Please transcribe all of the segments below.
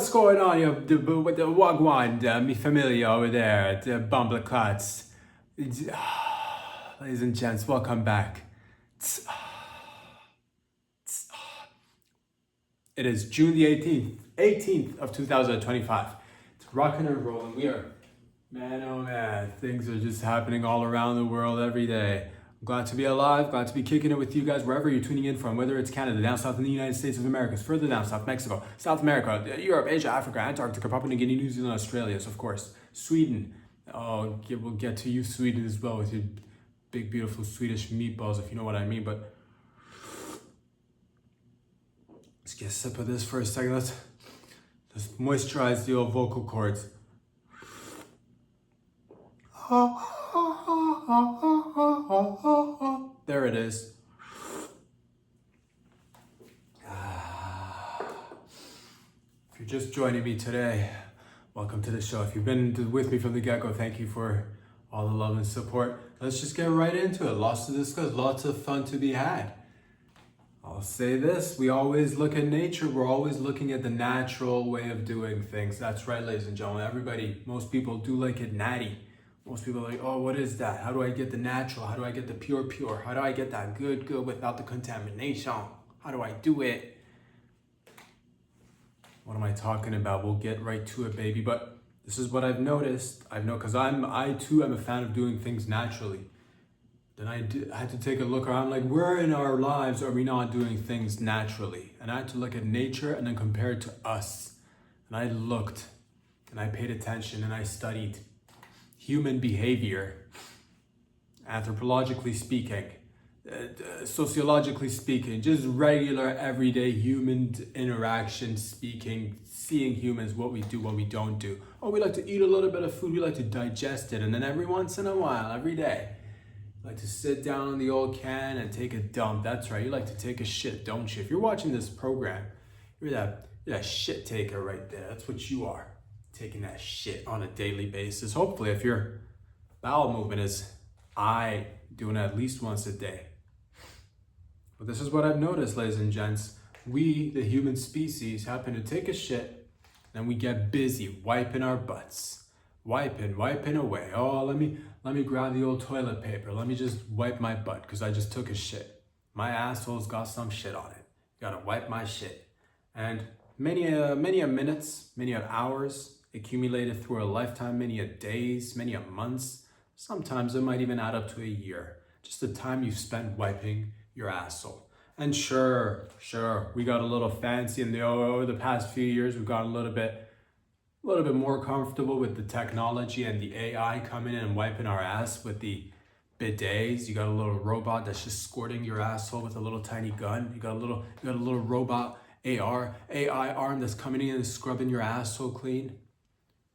what's going on, with the Wagwan, mi familia over there at the Bumbleclats? Ladies and gents, welcome back. It is June the 18th of 2025. It's rocking and rolling. We are, man, oh man, things are just happening all around the world every day. I'm glad to be alive, glad to be kicking it with you guys wherever you're tuning in from, whether it's Canada, down south in the United States of America, further down south, Mexico, South America, Europe, Asia, Africa, Antarctica, Papua New Guinea, New Zealand, Australia, so of course, Sweden. Oh, we'll get to you, Sweden, as well, with your big, beautiful Swedish meatballs, if you know what I mean, but let's get a sip of this for a second. Let's moisturize the old vocal cords. There it is. If you're just joining me today, welcome to the show. If you've been with me from the get-go, thank you for all the love and support. Let's just get right into it. Lots to discuss, lots of fun to be had. I'll say this, we always look at nature, we're always looking at the natural way of doing things. That's right, ladies and gentlemen. Most people do like it natty. Most people are like, oh, what is that? How do I get the natural? How do I get the pure? How do I get that good without the contamination? How do I do it? What am I talking about? We'll get right to it, baby. But this is what I've noticed. Because I too am a fan of doing things naturally. Then I had to take a look around, like, where in our lives are we not doing things naturally? And I had to look at nature and then compare it to us. And I looked and I paid attention and I studied human behavior, anthropologically speaking, sociologically speaking, just regular everyday human interaction speaking, seeing humans, what we do, what we don't do. Oh, we like to eat a little bit of food, we like to digest it, and then every once in a while, every day, like to sit down on the old can and take a dump. That's right, you like to take a shit, don't you? If you're watching this program, you're that shit taker right there. That's what you are, taking that shit on a daily basis. Hopefully, if your bowel movement is doing it at least once a day. But this is what I've noticed, ladies and gents. We, the human species, happen to take a shit, then we get busy wiping our butts. Wiping away. Oh, let me grab the old toilet paper. Let me just wipe my butt because I just took a shit. My asshole's got some shit on it. Gotta wipe my shit. And many a minutes, many a hours accumulated through a lifetime, many a days, many a months. Sometimes it might even add up to a year. Just the time you've spent wiping your asshole. And sure, we got a little fancy over the past few years. We've gotten a little bit more comfortable with the technology and the AI coming in and wiping our ass with the bidets. You got a little robot that's just squirting your asshole with a little tiny gun. You got a little robot AI arm that's coming in and scrubbing your asshole clean.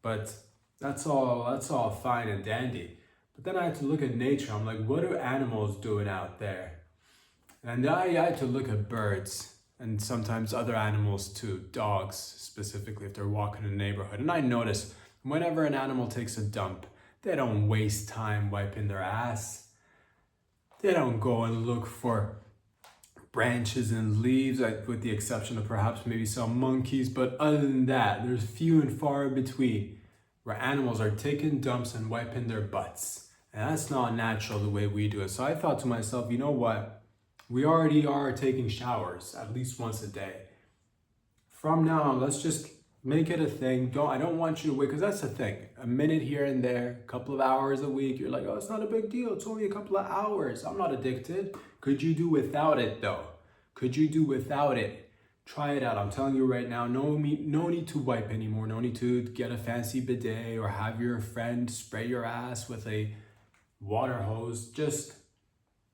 But that's all fine and dandy. But then I had to look at nature. I'm like, what are animals doing out there? And I had to look at birds and sometimes other animals too, dogs specifically if they're walking in the neighborhood. And I notice whenever an animal takes a dump, they don't waste time wiping their ass. They don't go and look for branches and leaves, with the exception of perhaps maybe some monkeys. But other than that, there's few and far in between where animals are taking dumps and wiping their butts. And that's not natural the way we do it. So I thought to myself, you know what? We already are taking showers at least once a day. From now on, let's just make it a thing. I don't want you to wait, because that's the thing. A minute here and there, a couple of hours a week, you're like, oh, it's not a big deal. It's only a couple of hours. I'm not addicted. Could you do without it though? Could you do without it? Try it out. I'm telling you right now, no need to wipe anymore. No need to get a fancy bidet or have your friend spray your ass with a water hose. Just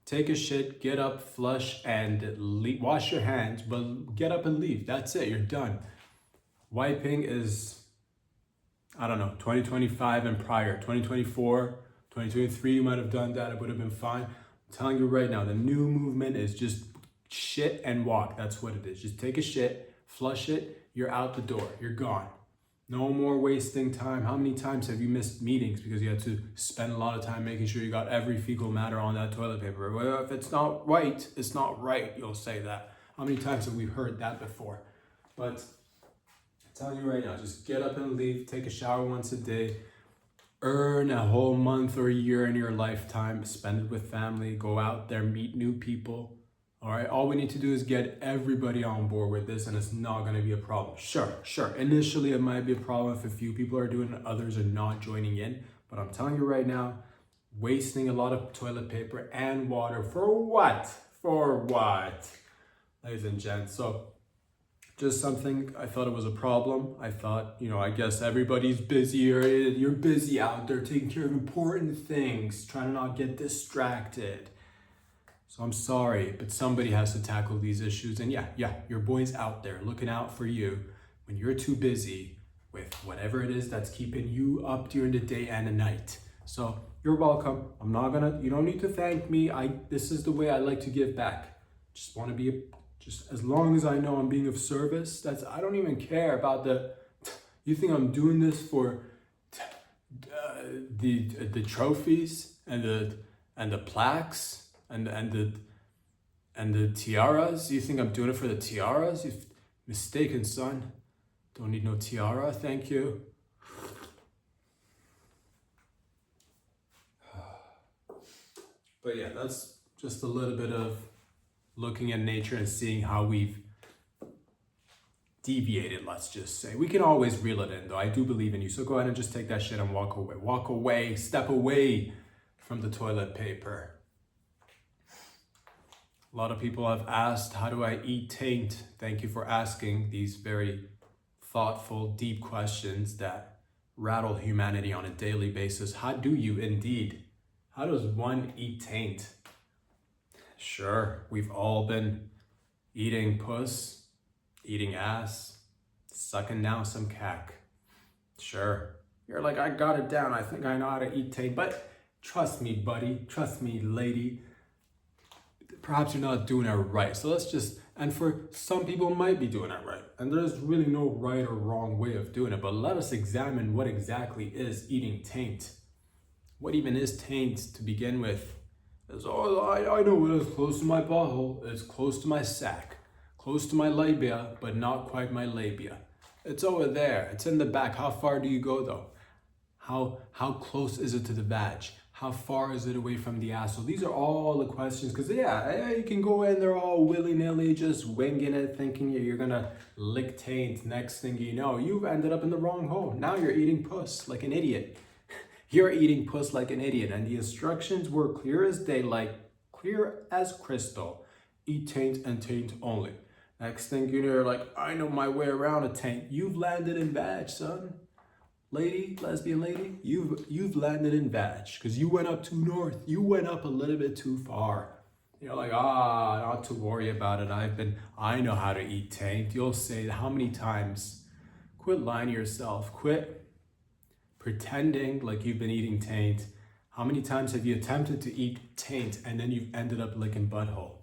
take a shit, get up, flush, and leave. Wash your hands, but get up and leave. That's it, you're done. Wiping is, 2025 and prior. 2024, 2023, you might have done that, it would have been fine. I'm telling you right now, the new movement is just shit and walk. That's what it is. Just take a shit, flush it, you're out the door, you're gone. No more wasting time. How many times have you missed meetings because you had to spend a lot of time making sure you got every fecal matter on that toilet paper? Well, if it's not right, it's not right, you'll say that. How many times have we heard that before? But telling you right now, just get up and leave, take a shower once a day, earn a whole month or a year in your lifetime, spend it with family, go out there, meet new people. All right, all we need to do is get everybody on board with this, and it's not going to be a problem. Sure. Initially, it might be a problem if a few people are doing it, others are not joining in. But I'm telling you right now, wasting a lot of toilet paper and water for what? For what? Ladies and gents, so just something, I thought it was a problem. I thought, I guess everybody's busy, or you're busy out there taking care of important things, trying to not get distracted. So I'm sorry, but somebody has to tackle these issues. And yeah, your boy's out there looking out for you when you're too busy with whatever it is that's keeping you up during the day and the night. So you're welcome. You don't need to thank me. This is the way I like to give back. Just want to be, just as long as I know I'm being of service, I don't even care about you think I'm doing this for the trophies and the plaques? And the tiaras? You think I'm doing it for the tiaras? You've mistaken, son. Don't need no tiara, thank you. But yeah, that's just a little bit of looking at nature and seeing how we've deviated, let's just say. We can always reel it in, though. I do believe in you, so go ahead and just take that shit and walk away. Walk away, step away from the toilet paper. A lot of people have asked, how do I eat taint? Thank you for asking these very thoughtful, deep questions that rattle humanity on a daily basis. How do you indeed? How does one eat taint? Sure, we've all been eating puss, eating ass, sucking down some cack. Sure, you're like, I got it down. I think I know how to eat taint. But trust me, buddy. Trust me, lady. Perhaps you're not doing it right. So and for some people might be doing it right. And there's really no right or wrong way of doing it. But let us examine what exactly is eating taint. What even is taint to begin with? I know it is close to my butthole. It's close to my sack. Close to my labia, but not quite my labia. It's over there. It's in the back. How far do you go though? How close is it to the vag? How far is it away from the asshole? These are all the questions, because you can go in there all willy-nilly, just winging it, thinking you're gonna lick taint. Next thing you know, you've ended up in the wrong hole. Now you're eating puss like an idiot. You're eating puss like an idiot, and the instructions were clear as daylight, clear as crystal. Eat taint and taint only. Next thing you know, you're like, I know my way around a taint. You've landed in vag, son. Lady, lesbian lady, you've landed in vag because you went up too north. You went up a little bit too far. You're like, not to worry about it. I know how to eat taint. You'll say, how many times? Quit lying to yourself. Quit pretending like you've been eating taint. How many times have you attempted to eat taint and then you've ended up licking butthole?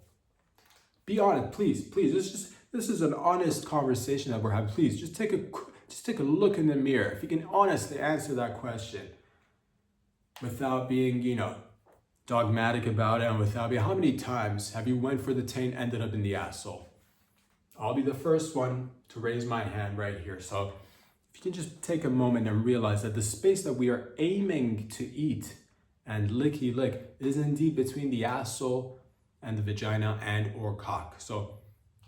Be honest, please. This is an honest conversation that we're having. Please, just take a look in the mirror. If you can honestly answer that question without being, dogmatic about it, and without being, how many times have you went for the taint, ended up in the asshole? I'll be the first one to raise my hand right here. So if you can just take a moment and realize that the space that we are aiming to eat and licky lick is indeed between the asshole and the vagina and or cock. So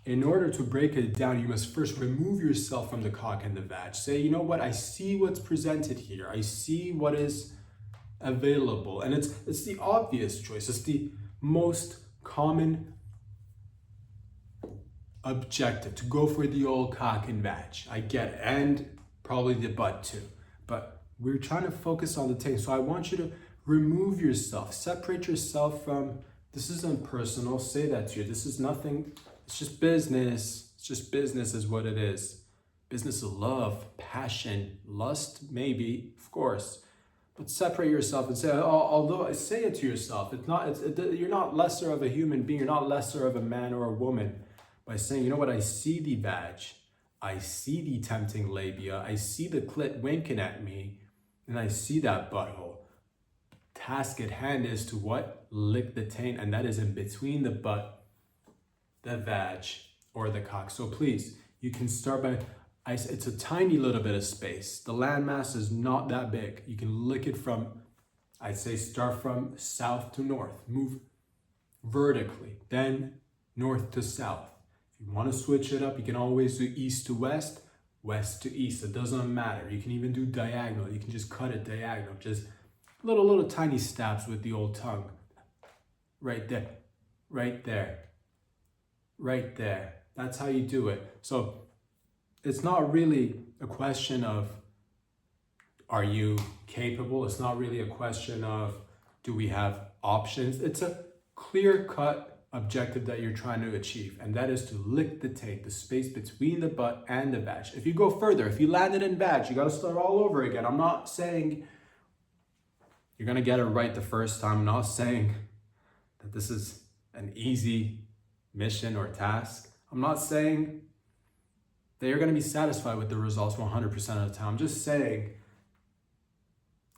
in order to break it down, you must first remove yourself from the cock and the vag. Say, you know what? I see what's presented here. I see what is available. And it's the obvious choice. It's the most common objective, to go for the old cock and vag. I get it. And probably the butt too. But we're trying to focus on the taint. So I want you to remove yourself. Separate yourself from, this isn't personal. Say that to you. This is nothing. It's just business. It's just business is what it is. Business of love, passion, lust, maybe, of course. But separate yourself and say, although say it to yourself, you're not lesser of a human being, you're not lesser of a man or a woman by saying, you know what, I see the vag, I see the tempting labia, I see the clit winking at me, and I see that butthole. Task at hand is to what? Lick the taint, and that is in between the butt, the vag, or the cock. So please, you can start by, It's a tiny little bit of space. The landmass is not that big. You can lick it from, I'd say start from south to north. Move vertically, then north to south. If you want to switch it up, you can always do east to west, west to east. It doesn't matter. You can even do diagonal. You can just cut it diagonal. Just little tiny stabs with the old tongue. Right there, right there, right there. That's how you do it. So it's not really a question of are you capable? It's not really a question of do we have options? It's a clear-cut objective that you're trying to achieve, and that is to lick the taint, the space between the butt and the vag. If you go further, if you landed in vag, you got to start all over again. I'm not saying you're going to get it right the first time. I'm not saying that this is an easy mission or task. I'm not saying that you're going to be satisfied with the results 100% of the time. I'm just saying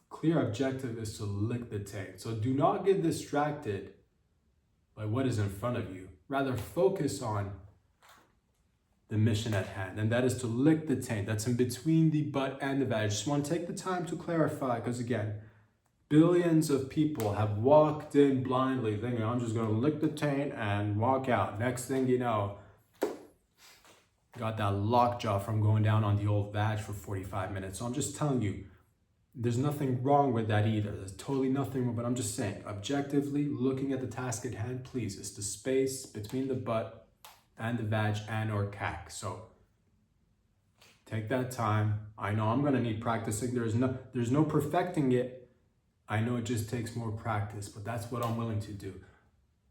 clear objective is to lick the taint. So do not get distracted by what is in front of you. Rather focus on the mission at hand, and that is to lick the taint. That's in between the butt and the vag. I just want to take the time to clarify, because again, billions of people have walked in blindly thinking, I'm just going to lick the taint and walk out. Next thing you know, got that lockjaw from going down on the old vag for 45 minutes. So I'm just telling you, there's nothing wrong with that either. There's totally nothing wrong, but I'm just saying, objectively, looking at the task at hand, please, it's the space between the butt and the vag and or cack. So take that time. I know I'm gonna need practicing. There's no perfecting it. I know it just takes more practice, but that's what I'm willing to do.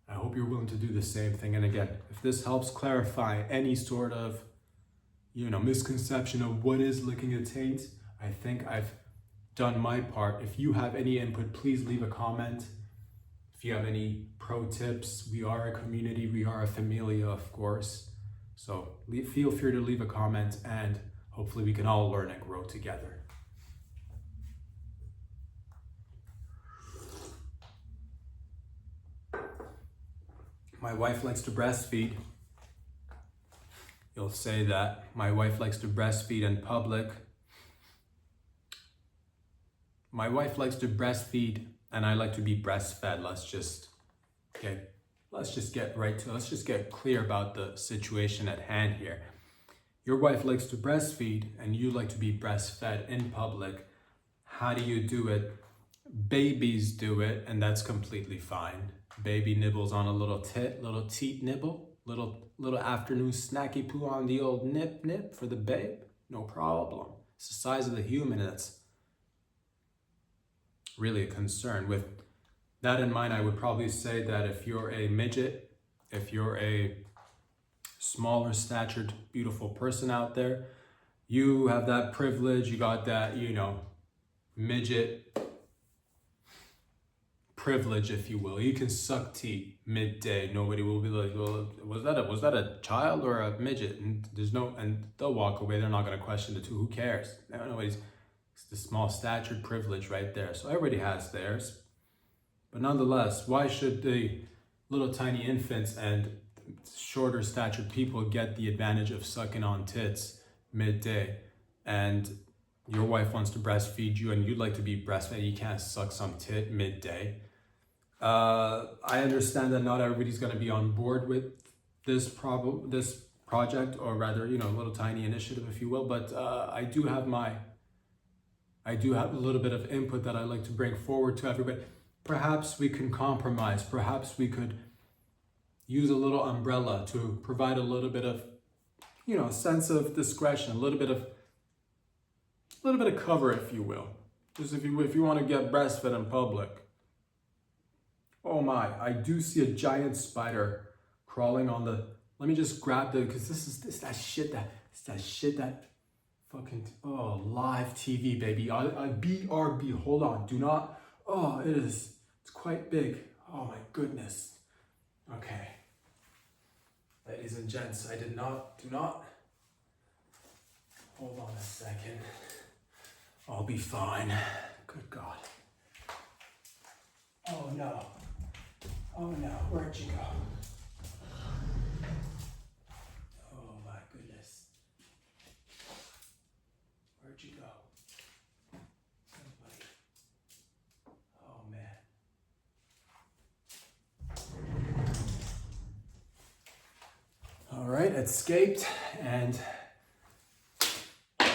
I hope you're willing to do the same thing. And again, if this helps clarify any sort of, misconception of what is licking a taint, I think I've done my part. If you have any input, please leave a comment. If you have any pro tips, we are a community, we are a familia, of course. So feel free to leave a comment, and hopefully we can all learn and grow together. My wife likes to breastfeed. You'll say that my wife likes to breastfeed in public. My wife likes to breastfeed, and I like to be breastfed. Let's just get right to it. Let's just get clear about the situation at hand here. Your wife likes to breastfeed, and you like to be breastfed in public. How do you do it? Babies do it, and that's completely fine. Baby nibbles on a little teat nibble, little afternoon snacky poo on the old nip for the babe. No problem. It's the size of the human, and that's really a concern. With that in mind, I would probably say that if you're a midget, if you're a smaller statured, beautiful person out there, you have that privilege, you got that, midget privilege, if you will. You can suck teat midday. Nobody will be like, well, was that a child or a midget? And they'll walk away. They're not going to question the two. Who cares? It's the small statured privilege right there. So everybody has theirs. But nonetheless, why should the little tiny infants and shorter statured people get the advantage of sucking on tits midday? And your wife wants to breastfeed you and you'd like to be breastfed. You can't suck some tit midday. I understand that not everybody's going to be on board with this project, or rather, little tiny initiative, if you will. But I do have a little bit of input that I like to bring forward to everybody. Perhaps we can compromise. Perhaps we could use a little umbrella to provide a little bit of, sense of discretion, a little bit of cover, if you will. Just if you want to get breastfed in public. Oh my, I do see a giant spider crawling on the, let me just grab because it's that shit that fucking, live TV, baby. BRB, hold on, do not, it's quite big. Oh my goodness. Okay. Ladies and gents, do not, hold on a second. I'll be fine. Good God. Oh no, where'd you go? Oh my goodness. night, escaped, and I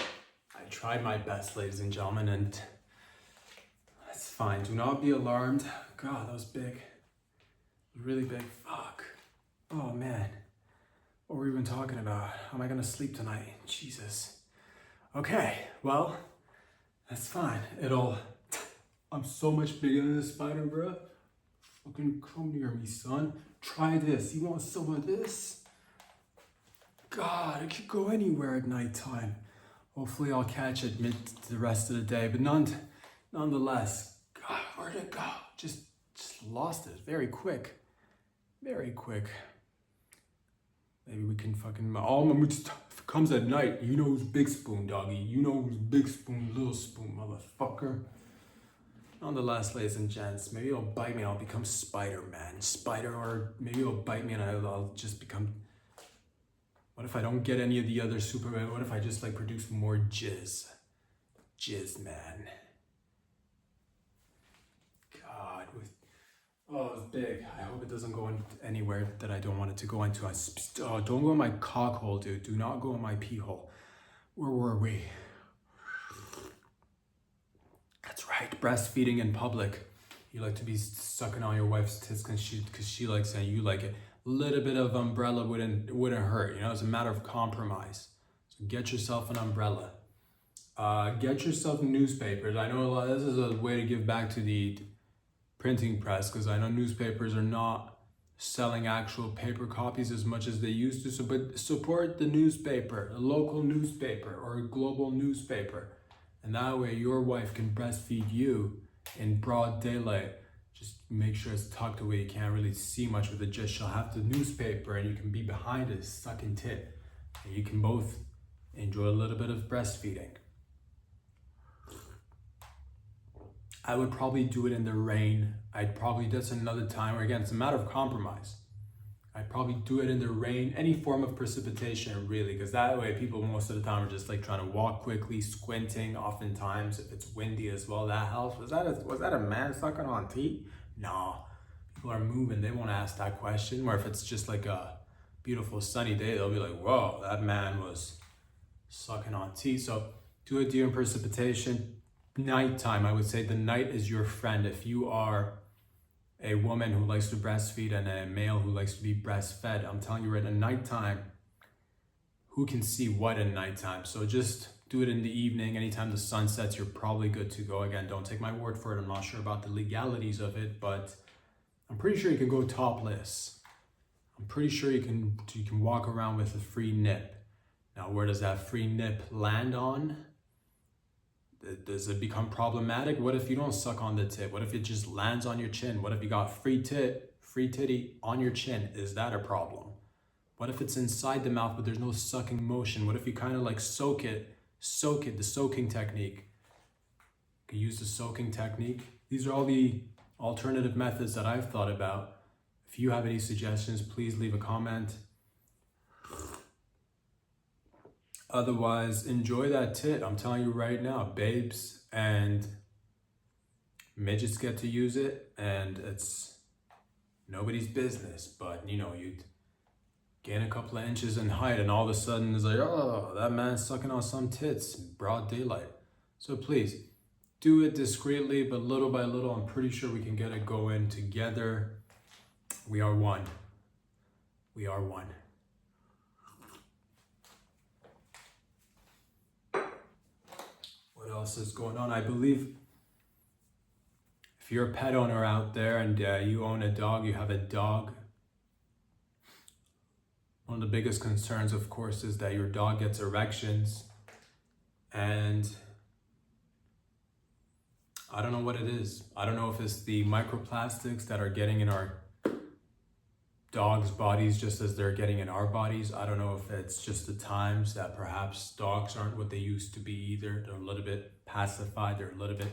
tried my best, ladies and gentlemen, and it's fine. Do not be alarmed. God, that was big. Really big. Fuck. Oh man. What were we even talking about? How am I gonna sleep tonight? Jesus. Okay, well, that's fine. I'm so much bigger than the spider, bro. Fucking come near me, son. Try this. You want some of this? God, it could go anywhere at nighttime. Hopefully I'll catch it the rest of the day, but nonetheless, God, where'd it go? Just lost it very quick. Very quick. Maybe we can fucking, if it comes at night, you know who's big spoon, doggy. You know who's big spoon, little spoon, motherfucker. Nonetheless, ladies and gents, maybe it'll bite me and I'll become Spider-Man. Or maybe it'll bite me and I'll just become, what if I don't get any of the other Superman? What if I just like produce more jizz? Jizz man. God, oh, it's big. I hope it doesn't go anywhere that I don't want it to go into. Don't go in my cock hole, dude. Do not go in my pee hole. Where were we? That's right, breastfeeding in public. You like to be sucking on your wife's tits because she likes it and you like it. A little bit of umbrella wouldn't hurt, you know, it's a matter of compromise. So get yourself an umbrella. Get yourself newspapers. I know this is a way to give back to the printing press because I know newspapers are not selling actual paper copies as much as they used to. So, but support the newspaper, a local newspaper or a global newspaper. And that way your wife can breastfeed you in broad daylight. Just make sure it's tucked away. You can't really see much with it. Just she'll have the newspaper and you can be behind it, sucking tit. And you can both enjoy a little bit of breastfeeding. I would probably do it in the rain. That's another time where again, it's a matter of compromise. I'd probably do it in the rain, any form of precipitation really, because that way people most of the time are just like trying to walk quickly, squinting. Oftentimes, if it's windy as well, that helps. Was that a man sucking on teeth? No, people are moving. They won't ask that question. Or if it's just like a beautiful sunny day, they'll be like, whoa, that man was sucking on teeth. So do it during precipitation. Nighttime, I would say the night is your friend. If you are a woman who likes to breastfeed and a male who likes to be breastfed, I'm telling you right, at nighttime, who can see what in nighttime? So just do it in the evening. Anytime the sun sets, you're probably good to go. Again, don't take my word for it. I'm not sure about the legalities of it, but I'm pretty sure you can go topless. I'm pretty sure you can walk around with a free nip. Now, where does that free nip land on? Does it become problematic? What if you don't suck on the tit? What if it just lands on your chin? What if you got free titty on your chin? Is that a problem? What if it's inside the mouth but there's no sucking motion? What if you kind of like soak it, the soaking technique? You can use the soaking technique. These are all the alternative methods that I've thought about. If you have any suggestions, please leave a comment. Otherwise, enjoy that tit. I'm telling you right now, babes and midgets get to use it, and it's nobody's business. But you know, you'd gain a couple of inches in height, and all of a sudden it's like, oh, that man's sucking on some tits in broad daylight. So please do it discreetly, but little by little. I'm pretty sure we can get it going together. We are one. We are one. What else is going on? I believe if you're a pet owner out there and you own a dog, you have a dog, one of the biggest concerns, of course, is that your dog gets erections. And I don't know what it is. I don't know if it's the microplastics that are getting in our dogs' bodies just as they're getting in our bodies. I don't know if it's just the times that perhaps dogs aren't what they used to be either. They're a little bit pacified. The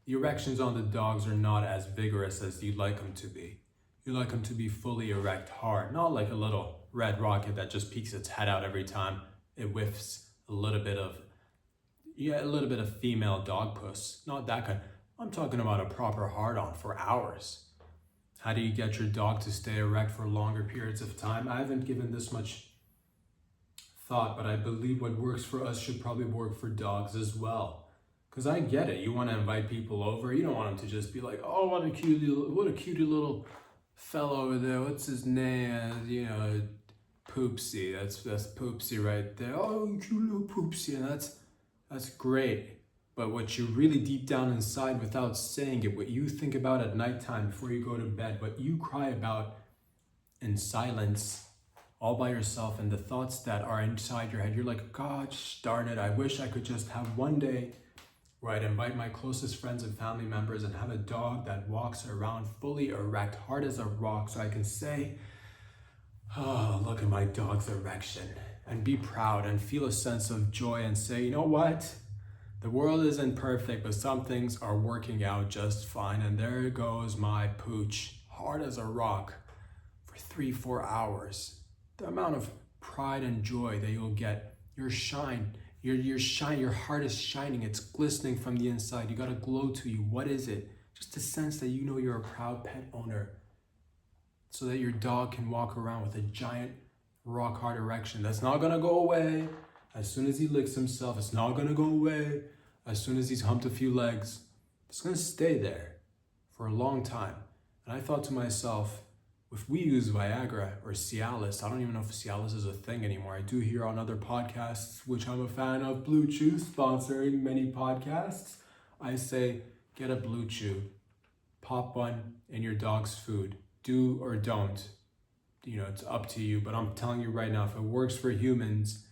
erections on the dogs are not as vigorous as you'd like them to be. You like them to be fully erect, hard, not like a little red rocket that just peeks its head out every time it whiffs a little bit of female dog puss. Not that kind. I'm talking about a proper hard-on for hours. How do you get your dog to stay erect for longer periods of time? I haven't given this much thought, but I believe what works for us should probably work for dogs as well. Because I get it. You want to invite people over. You don't want them to just be like, oh, what a cutie little fellow over there. What's his name? Poopsie. That's Poopsie right there. Oh, cute little Poopsie. And that's great. But what you really deep down inside, without saying it, what you think about at nighttime before you go to bed, what you cry about in silence, all by yourself, and the thoughts that are inside your head, you're like, gosh darn it, I wish I could just have one day where I'd invite my closest friends and family members and have a dog that walks around fully erect, hard as a rock, so I can say, oh, look at my dog's erection, and be proud and feel a sense of joy and say, you know what? The world isn't perfect, but some things are working out just fine, and there goes my pooch, hard as a rock, for 3-4 hours. The amount of pride and joy that you'll get, your heart is shining, it's glistening from the inside. You got a glow to you. What is it? Just a sense that you know you're a proud pet owner, so that your dog can walk around with a giant rock hard erection that's not gonna go away. As soon as he licks himself, it's not gonna go away. As soon as he's humped a few legs, it's gonna stay there for a long time. And I thought to myself, if we use Viagra or Cialis, I don't even know if Cialis is a thing anymore. I do hear on other podcasts, which I'm a fan of, Blue Chew, sponsoring many podcasts. I say, get a Blue Chew, pop one in your dog's food. Do or don't. It's up to you, but I'm telling you right now, if it works for humans,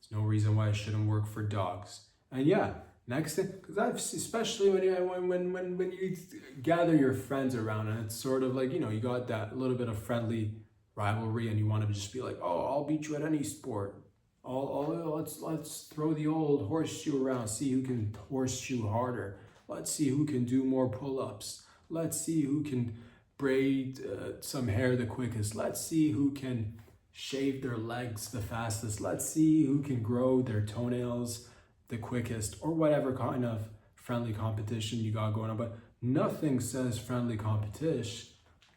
there's no reason why it shouldn't work for dogs. And yeah, next thing, because especially when you gather your friends around, and it's sort of like, you got that little bit of friendly rivalry, and you want to just be like, oh, I'll beat you at any sport. Let's throw the old horseshoe around, see who can horseshoe harder. Let's see who can do more pull-ups. Let's see who can braid some hair the quickest. Let's see who can shave their legs the fastest. Let's see who can grow their toenails the quickest, or whatever kind of friendly competition you got going on. But nothing says friendly competition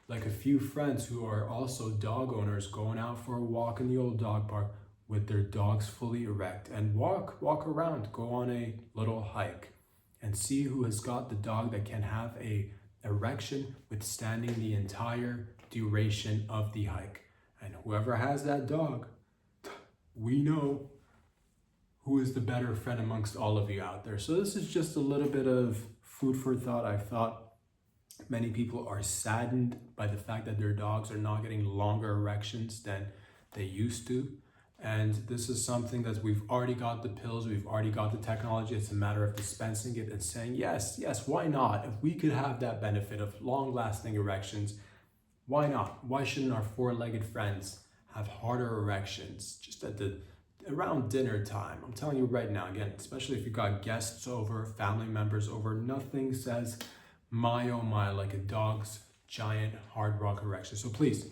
like a few friends who are also dog owners going out for a walk in the old dog park with their dogs fully erect, and walk around, go on a little hike, and see who has got the dog that can have a erection withstanding the entire duration of the hike. And whoever has that dog, we know who is the better friend amongst all of you out there. So this is just a little bit of food for thought. I thought many people are saddened by the fact that their dogs are not getting longer erections than they used to. And this is something that we've already got the pills, we've already got the technology. It's a matter of dispensing it and saying, yes, why not? If we could have that benefit of long-lasting erections, why not? Why shouldn't our four-legged friends have harder erections just around dinner time? I'm telling you right now, again, especially if you've got guests over, family members over, nothing says my oh my like a dog's giant hard rock erection. So please,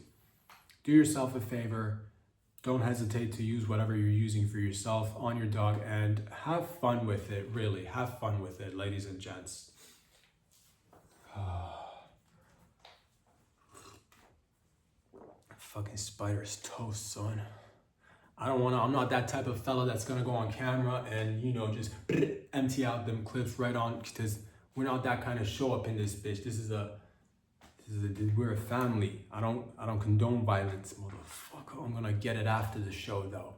do yourself a favor. Don't hesitate to use whatever you're using for yourself on your dog, and have fun with it, really. Have fun with it, ladies and gents. Fucking spider's toast, son. I'm not that type of fella that's gonna go on camera and, just empty out them clips right on, because we're not that kind of show up in this bitch. We're a family. I don't condone violence, motherfucker. I'm gonna get it after the show though.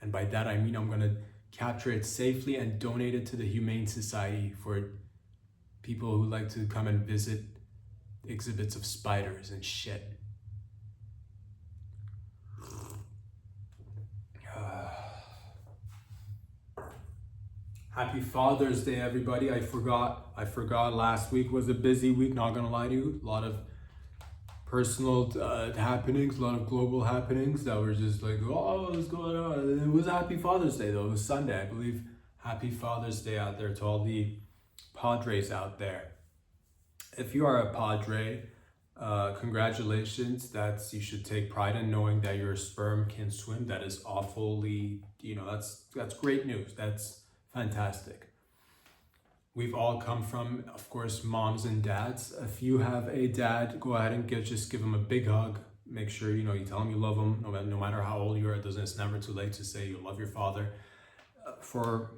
And by that I mean I'm gonna capture it safely and donate it to the Humane Society for people who like to come and visit exhibits of spiders and shit. Happy Father's Day, everybody. I forgot last week was a busy week, not gonna lie to you. A lot of personal happenings, a lot of global happenings that were just like, oh, what's going on? It was a Happy Father's Day though. It was Sunday, I believe. Happy Father's Day out there to all the Padres out there. If you are a Padre, congratulations. You should take pride in knowing that your sperm can swim. That is awfully, that's great news. That's fantastic. We've all come from, of course, moms and dads. If you have a dad, go ahead and just give him a big hug. make sure, you know, you tell them you love them, no matter how old you are. It's never too late to say you love your father. For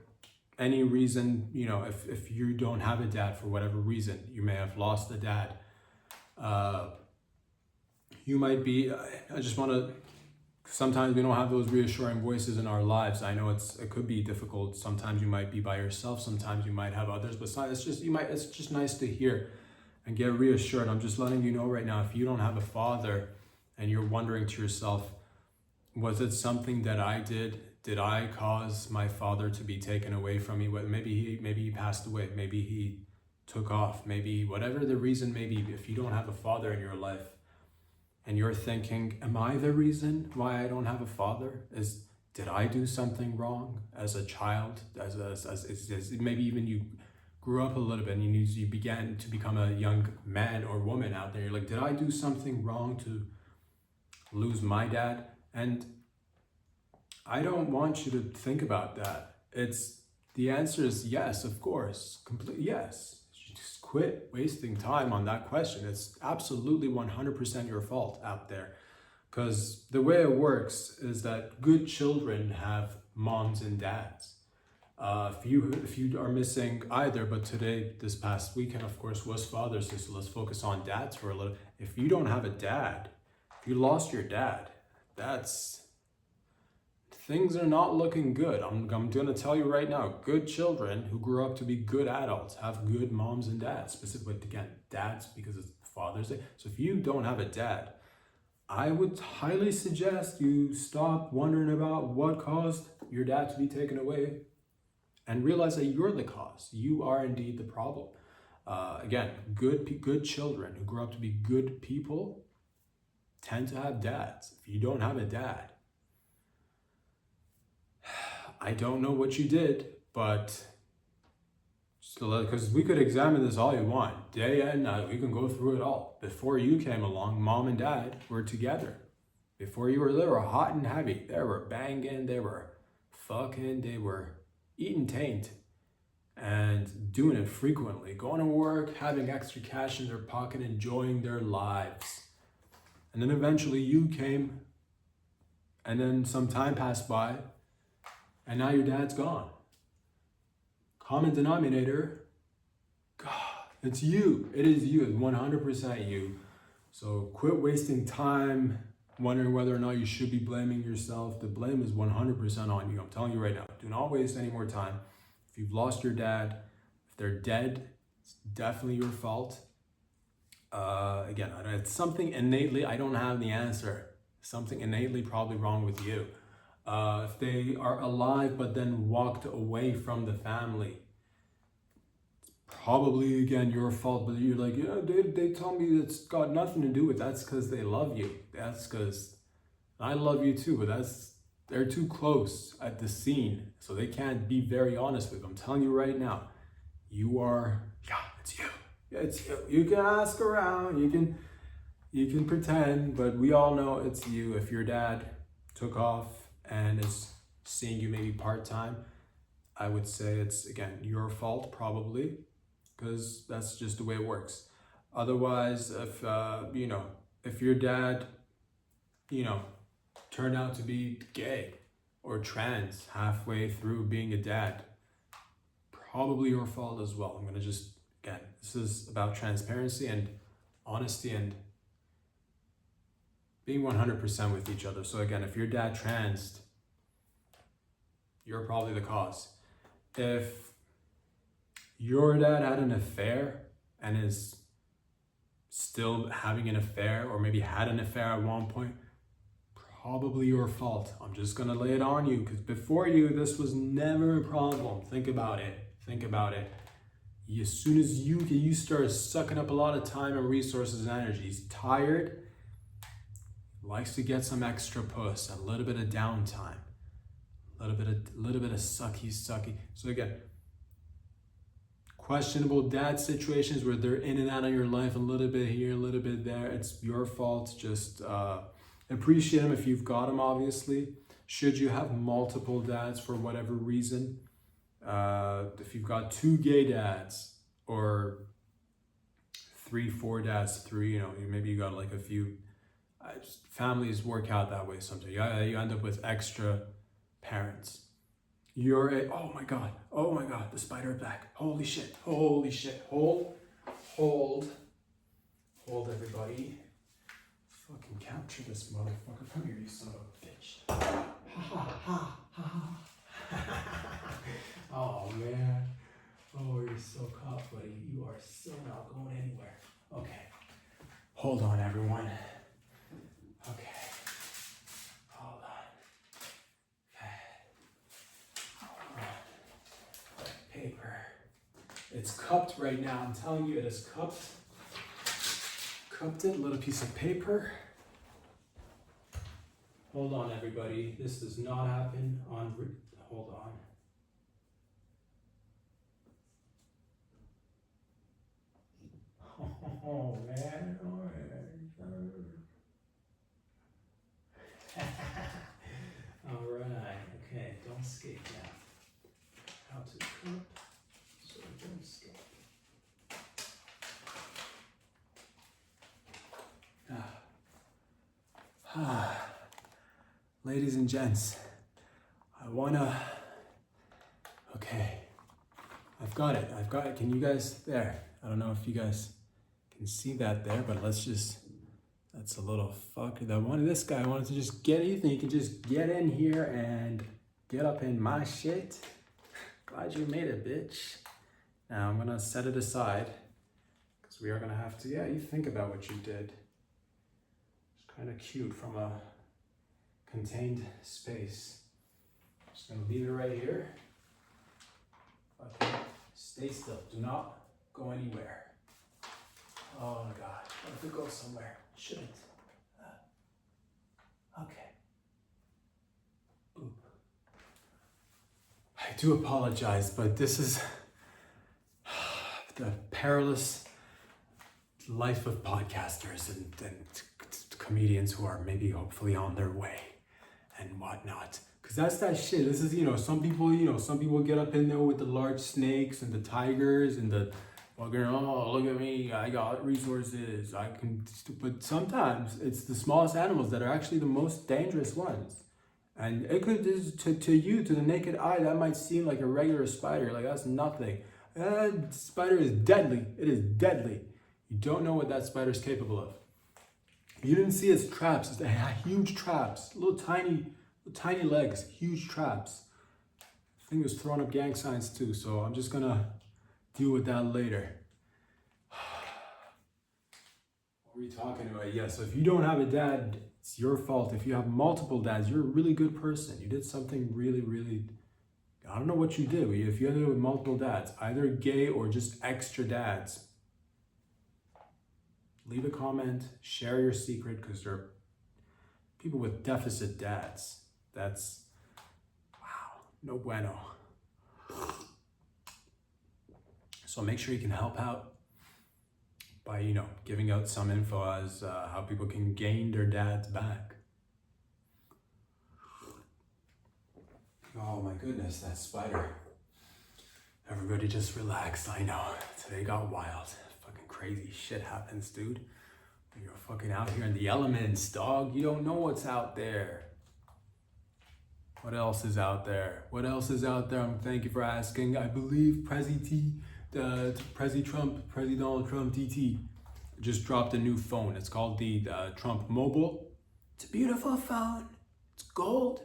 any reason, you know, if you don't have a dad for whatever reason, you may have lost a dad. You might be, I just want to, sometimes we don't have those reassuring voices in our lives. I know it could be difficult. Sometimes you might be by yourself. Sometimes you might have others, but it's just nice to hear and get reassured. I'm just letting you know right now, if you don't have a father and you're wondering to yourself, was it something that I did? Did I cause my father to be taken away from me? Maybe he passed away. Maybe he took off. Maybe whatever the reason may be, if you don't have a father in your life and you're thinking, am I the reason why I don't have a father? Did I do something wrong as a child? As maybe even you grew up a little bit and you began to become a young man or woman out there. You're like, did I do something wrong to lose my dad? And I don't want you to think about that. The answer is yes, of course, complete yes. Just quit wasting time on that question. It's absolutely 100% your fault out there. Because the way it works is that good children have moms and dads. If you are missing either, but this past weekend, of course, was Father's Day, so let's focus on dads for a little. If you don't have a dad, if you lost your dad, things are not looking good. I'm going to tell you right now, good children who grew up to be good adults have good moms and dads, specifically, again, dads, because it's Father's Day. So if you don't have a dad, I would highly suggest you stop wondering about what caused your dad to be taken away and realize that you're the cause. You are indeed the problem. Again, good children who grow up to be good people tend to have dads. If you don't have a dad, I don't know what you did, but still, because we could examine this all you want, day and night, we can go through it all. Before you came along, mom and dad were together. Before you were there, they were hot and heavy. They were banging, they were fucking, they were eating taint and doing it frequently, going to work, having extra cash in their pocket, enjoying their lives. And then eventually you came, and then some time passed by, and now your dad's gone. Common denominator, God, it's you. It is you. It's 100% you. So quit wasting time wondering whether or not you should be blaming yourself. The blame is 100% on you. I'm telling you right now. Do not waste any more time. If you've lost your dad, if they're dead, it's definitely your fault. Again, it's something innately, I don't have the answer. Something innately probably wrong with you. If they are alive but then walked away from the family, it's probably again your fault. But you're like, yeah, they tell me it's got nothing to do with that's because they love you. That's because I love you too, but they're too close at the scene, so they can't be very honest with you. I'm telling you right now, it's you. Yeah, it's you. You can ask around, you can pretend, but we all know it's you. If your dad took off and is seeing you maybe part-time, I would say it's, again, your fault probably, because that's just the way it works. Otherwise, if your dad, turned out to be gay or trans halfway through being a dad, probably your fault as well. I'm going to just, again, this is about transparency and honesty and being 100% with each other. So again, if your dad transed, you're probably the cause. If your dad had an affair and is still having an affair, or maybe had an affair at one point, probably your fault. I'm just gonna lay it on you, because before you, this was never a problem. Think about it. As soon as you start sucking up a lot of time and resources and energy, he's tired, likes to get some extra puss, a little bit of downtime, a little bit of sucky. So again, questionable dad situations where they're in and out of your life, a little bit here, a little bit there, it's your fault. Just appreciate them if you've got them, obviously. Should you have multiple dads for whatever reason, if you've got 2 gay dads or 3-4 dads, maybe you got like a few Families work out that way sometimes. You end up with extra parents. Oh my god, the spider attack. Holy shit, hold everybody. Fucking capture this motherfucker. Come here, you son of a bitch. Oh man. Oh, you're so caught, buddy. You are still not going anywhere. Okay. Hold on, everyone. Okay. Hold on. Hold on. Paper. It's cupped right now. I'm telling you, it is cupped. Cupped it. Little piece of paper. Hold on, everybody. This does not happen on. Hold on. Oh man. Alright, okay, don't skate now. How to cup so don't skate. Ladies and gents, okay, I've got it. Can you guys, there, I don't know if you guys can see that there, but that's a little fucker. This guy wanted to just get anything. You can just get in here and get up in my shit. Glad you made it, bitch. Now I'm gonna set it aside because we are gonna have to, yeah, you think about what you did. It's kind of cute from a contained space. Just gonna leave it right here. Okay, stay still. Do not go anywhere. Oh my god, what if it goes somewhere? Shouldn't. Okay. Boop. I do apologize, but this is the perilous life of podcasters and comedians who are maybe hopefully on their way and whatnot. Cause that's that shit. This is, some people get up in there with the large snakes and the tigers and the fucking, oh, look at me, I got resources, I can, but sometimes it's the smallest animals that are actually the most dangerous ones. And it could, to you, to the naked eye, that might seem like a regular spider, like that's nothing. Spider is deadly, it is deadly. You don't know what that spider is capable of. You didn't see its traps, it's huge traps, little tiny legs, huge traps. The thing was throwing up gang signs too, so I'm just gonna deal with that later. What were we talking about? Yeah, so if you don't have a dad, it's your fault. If you have multiple dads, you're a really good person. You did something really, really, I don't know what you did. If you ended up with multiple dads, either gay or just extra dads, leave a comment, share your secret, because there are people with deficit dads. That's, wow, no bueno. So make sure you can help out by, giving out some info as how people can gain their dads back. Oh my goodness, that spider. Everybody just relax, I know. Today got wild. Fucking crazy shit happens, dude. You're fucking out here in the elements, dog. You don't know what's out there. What else is out there? Thank you for asking. I believe President Donald Trump DT just dropped a new phone. It's called the Trump Mobile. It's a beautiful phone. It's gold.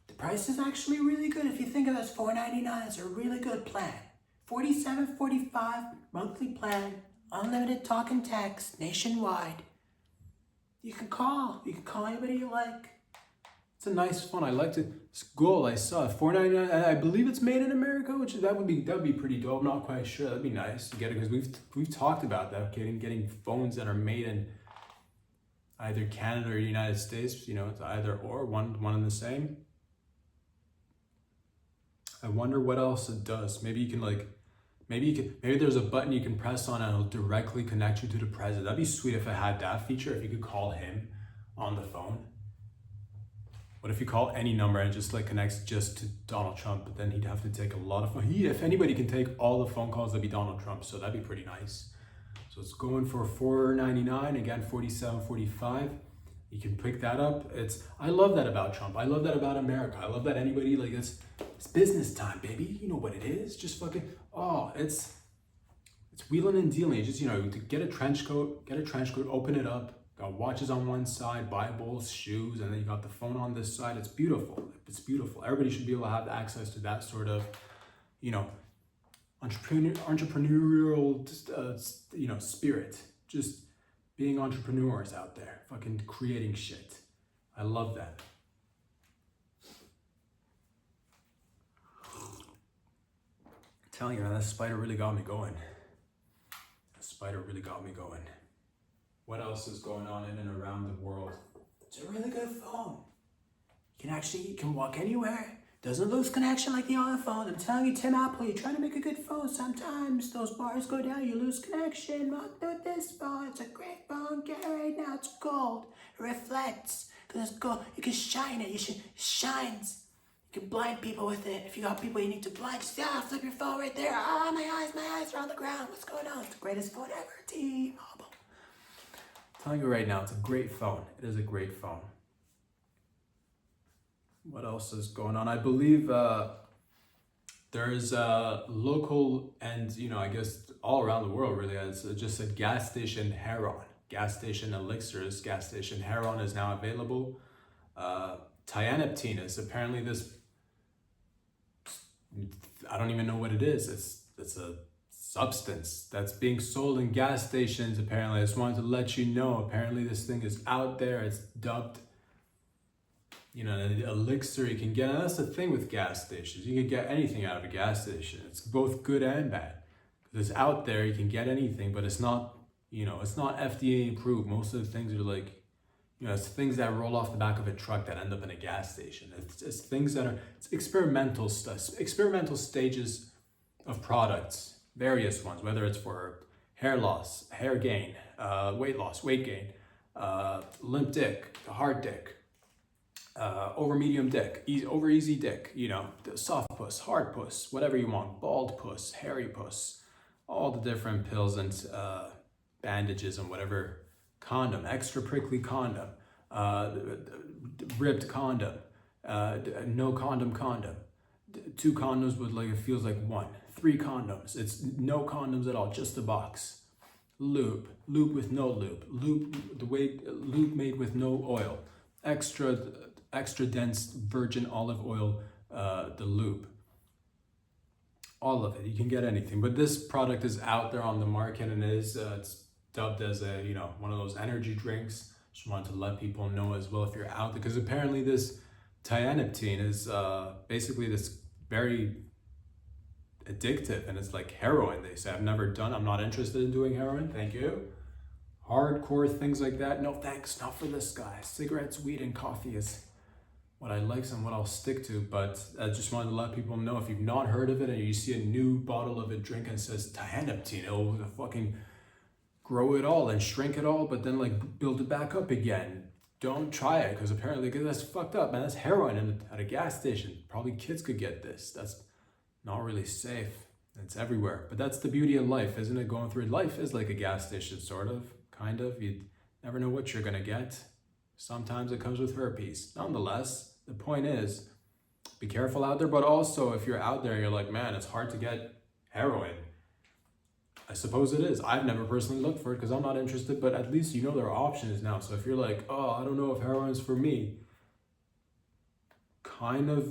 The price is actually really good. If you think of it as $4.99, it's a really good plan. $47.45 monthly plan, unlimited talk and text, nationwide. You can call anybody you like. It's a nice phone. I liked it. It's gold. I saw it. $4.99. And I believe it's made in America, which that would be pretty dope. I'm not quite sure. That'd be nice to get it because we've talked about that. Getting phones that are made in either Canada or the United States. It's either or, one and the same. I wonder what else it does. Maybe there's a button you can press on and it'll directly connect you to the president. That'd be sweet if it had that feature. If you could call him on the phone. What if you call any number and it just connects just to Donald Trump, but then he'd have to take a lot of if anybody can take all the phone calls, that'd be Donald Trump. So that'd be pretty nice. So it's going for $4.99, again, $47.45. You can pick that up. I love that about Trump. I love that about America. I love that anybody, like, it's business time, baby. You know what it is. Just fucking, it's wheeling and dealing. You just, to get a trench coat, open it up, got watches on one side, Bibles, shoes, and then you got the phone on this side. It's beautiful. It's beautiful. Everybody should be able to have access to that sort of, entrepreneurial, spirit. Just being entrepreneurs out there, fucking creating shit. I love that. I'm telling you, man, that spider really got me going. What else is going on in and around the world? It's a really good phone. You can walk anywhere. Doesn't lose connection like the other phone. I'm telling you, Tim Apple, you're trying to make a good phone. Sometimes those bars go down, you lose connection. Not with this phone. It's a great phone. Get it right now. It's gold. It reflects. Because it's gold. You can shine it. It shines. You can blind people with it. If you got people you need to blind, just flip your phone right there. My eyes are on the ground. What's going on? It's the greatest phone ever. T-Mobile. I'm telling you right now, it's a great phone. It is a great phone. What else is going on? I believe there's local and, I guess all around the world really, it's just a gas station heron. Gas station elixirs, gas station heron is now available. Tianeptine is apparently this, I don't even know what it is. It's a substance that's being sold in gas stations apparently. I just wanted to let you know, apparently this thing is out there. It's dubbed, the elixir you can get. And that's the thing with gas stations. You can get anything out of a gas station. It's both good and bad. Because it's out there, you can get anything, but it's not, it's not FDA approved. Most of the things are like, it's things that roll off the back of a truck that end up in a gas station. It's things that it's experimental stages of products, various ones, whether it's for hair loss, hair gain, weight loss, weight gain, limp dick, hard dick, over medium dick, over easy dick, soft puss, hard puss, whatever you want, bald puss, hairy puss, all the different pills and bandages and whatever, condom, extra prickly condom, ripped condom, no condom, 2 condoms with it feels like 1, 3 condoms, it's no condoms at all, just a box, lube with no lube, lube made with no oil, extra dense virgin olive oil, the lube, all of it. You can get anything, but this product is out there on the market and it's dubbed as a one of those energy drinks. Just wanted to let people know as well if you're out there, because apparently this tianeptine is basically this very addictive, and it's like heroin. They say I'm not interested in doing heroin. Thank you. Hardcore things like that, no thanks, not for this guy. Cigarettes, weed, and coffee is what I like and what I'll stick to. But I just wanted to let people know, if you've not heard of it and you see a new bottle of a drink and it says tianeptine, it'll fucking grow it all and shrink it all, but then build it back up again. Don't try it, because apparently that's fucked up, man. That's heroin at a gas station. Probably kids could get this. That's not really safe. It's everywhere. But that's the beauty of life, isn't it? Going through life is like a gas station, sort of, kind of. You never know what you're gonna get. Sometimes it comes with herpes. Nonetheless, the point is, be careful out there. But also, if you're out there, you're like, man, it's hard to get heroin. I suppose it is. I've never personally looked for it because I'm not interested, but at least there are options now. So if you're like, oh, I don't know if heroin's for me,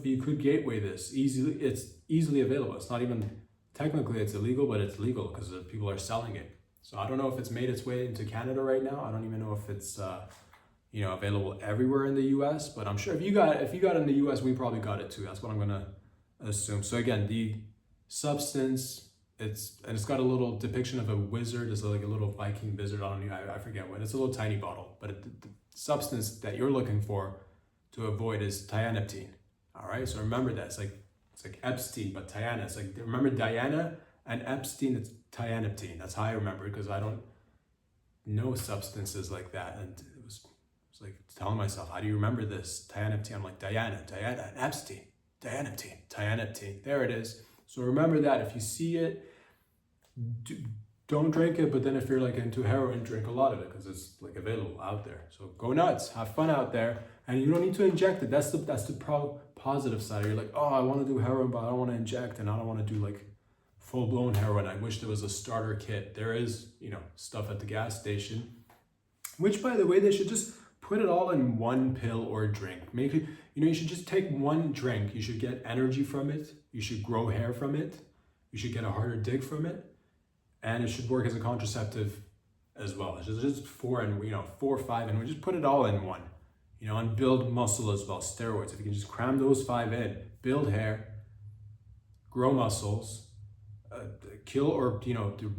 you could gateway this easily. It's easily available. It's not even, technically it's illegal, but it's legal because people are selling it. So I don't know if it's made its way into Canada right now. I don't even know if it's available everywhere in the US, but I'm sure if you got it in the US, we probably got it too. That's what I'm gonna assume. So again, the substance, it's got a little depiction of a wizard. It's like a little Viking wizard. I forget what. It's a little tiny bottle, but the substance that you're looking for to avoid is tianeptine. All right, so remember that. It's like Epstein, but Tiana. It's like, remember Diana and Epstein. It's tianeptine. That's how I remember it, because I don't know substances like that, and it was like telling myself, how do you remember this? Tianeptine. I'm like, Diana, and Epstein, tianeptine. There it is. So remember that. If you see it, don't drink it, but then if you're like into heroin, drink a lot of it because it's like available out there. So go nuts, have fun out there, and you don't need to inject it. That's the positive side. You're like, oh, I want to do heroin, but I don't want to inject, and I don't want to do like full-blown heroin. I wish there was a starter kit. There is, stuff at the gas station, which by the way, they should just put it all in one pill or drink. Make it, you should just take one drink. You should get energy from it. You should grow hair from it. You should get a harder dick from it. And it should work as a contraceptive as well. It's just 4 or 5, and we just put it all in one. And build muscle as well, steroids. If you can just cram those 5 in, build hair, grow muscles, kill or to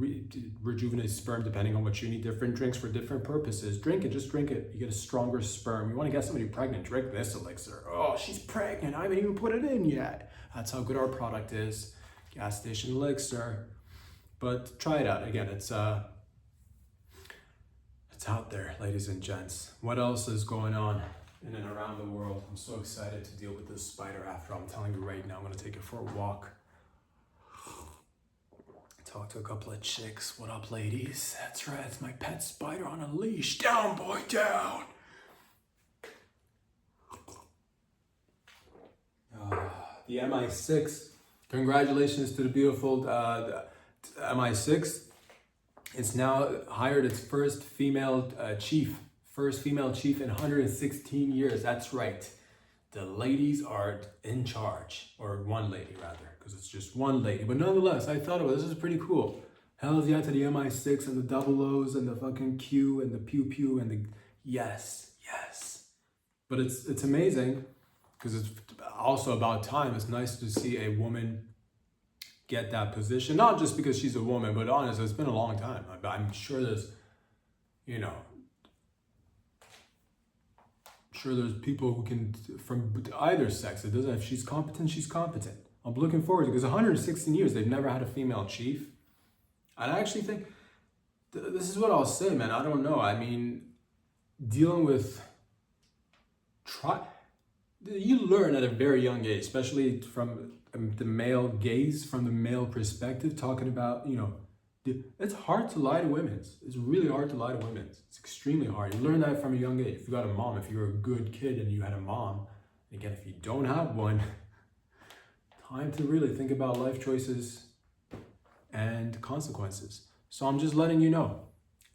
rejuvenate sperm depending on what you need. Different drinks for different purposes. Drink it, just drink it. You get a stronger sperm. You want to get somebody pregnant, drink this elixir. Oh, she's pregnant, I haven't even put it in yet. That's how good our product is. Gas station elixir. But try it out. Again, it's out there, ladies and gents. What else is going on in and around the world? I'm so excited to deal with this spider after. I'm telling you right now, I'm gonna take it for a walk. Talk to a couple of chicks. What up, ladies? That's right, it's my pet spider on a leash. Down, boy, down. The MI6. Congratulations to the beautiful MI6. It's now hired its first female chief. First female chief in 116 years. That's right. The ladies are in charge. Or one lady, rather. Because it's just one lady. But nonetheless, I thought about this is pretty cool. Hells yeah to the MI6 and the double O's and the fucking Q and the pew pew and the yes. But it's amazing because it's also about time. It's nice to see a woman get that position. Not just because she's a woman, but honestly, it's been a long time. I'm sure there's, there's people who can, from either sex, it doesn't, if she's competent, she's competent. I'm looking forward to it because 116 years, they've never had a female chief. And I actually think, this is what I'll say, man. I don't know. I mean, dealing with, you learn at a very young age, especially from the male gaze, from the male perspective, talking about, it's hard to lie to women. It's really hard to lie to women. It's extremely hard. You learn that from a young age. If you got a mom, if you're a good kid and you had a mom, again, if you don't have one, time to really think about life choices and consequences. So I'm just letting you know,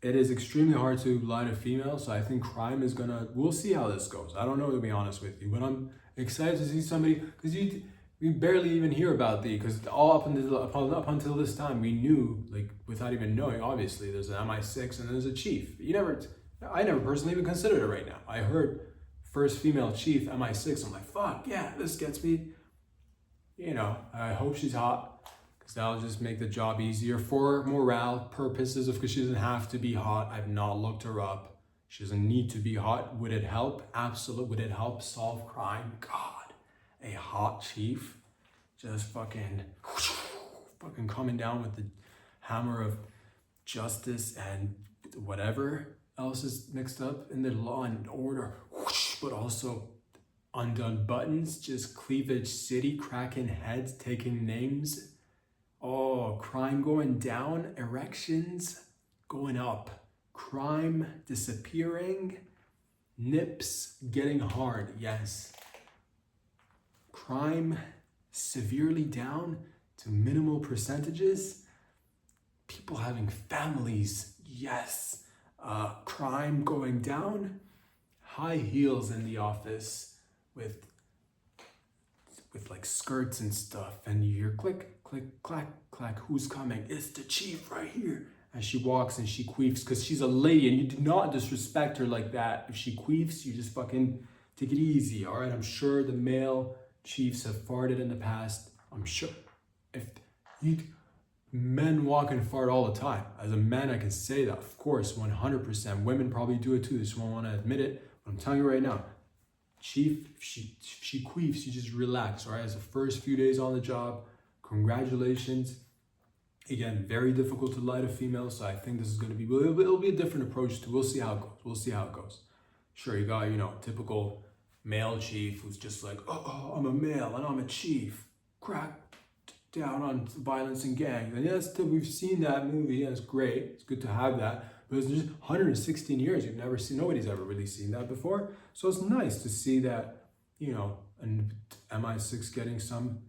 it is extremely hard to lie to females. So I think crime is we'll see how this goes. I don't know, to be honest with you, but I'm excited to see somebody, because we barely even hear about because all up until this time, we knew, like, without even knowing, obviously, there's an MI6 and there's a chief. I never personally even considered it right now. I heard first female chief, MI6, I'm like, fuck, yeah, this gets me, I hope she's hot, because that'll just make the job easier for morale purposes, because she doesn't have to be hot. I've not looked her up. She doesn't need to be hot. Would it help? Absolutely. Would it help solve crime? God, a hot chief just fucking coming down with the hammer of justice and whatever else is mixed up in the law and order, but also undone buttons, just cleavage city, cracking heads, taking names. Oh, crime going down, erections going up, crime disappearing, nips getting hard, yes. Crime severely down to minimal percentages, people having families, yes. Crime going down, high heels in the office with like skirts and stuff, and you hear click, click, clack, clack, who's coming? It's the chief right here. And she walks and she queefs because she's a lady, and you do not disrespect her like that. If she queefs, you just fucking take it easy, all right? I'm sure the male chiefs have farted in the past. I'm sure. Men walk and fart all the time. As a man, I can say that, of course, 100%. Women probably do it too. They just won't want to admit it. But I'm telling you right now, chief, if she queefs, you just relax, all right? It's the first few days on the job. Congratulations. Again, very difficult to lie to females, so I think this is going to be, it'll be a different approach to, we'll see how it goes. Sure, you got, typical male chief who's just like, oh, I'm a male and I'm a chief. Crack, down on violence and gangs. And yes, we've seen that movie, and it's great. It's good to have that. But it's just 116 years. You've never seen, nobody's ever really seen that before. So it's nice to see that, you know, and MI6 getting some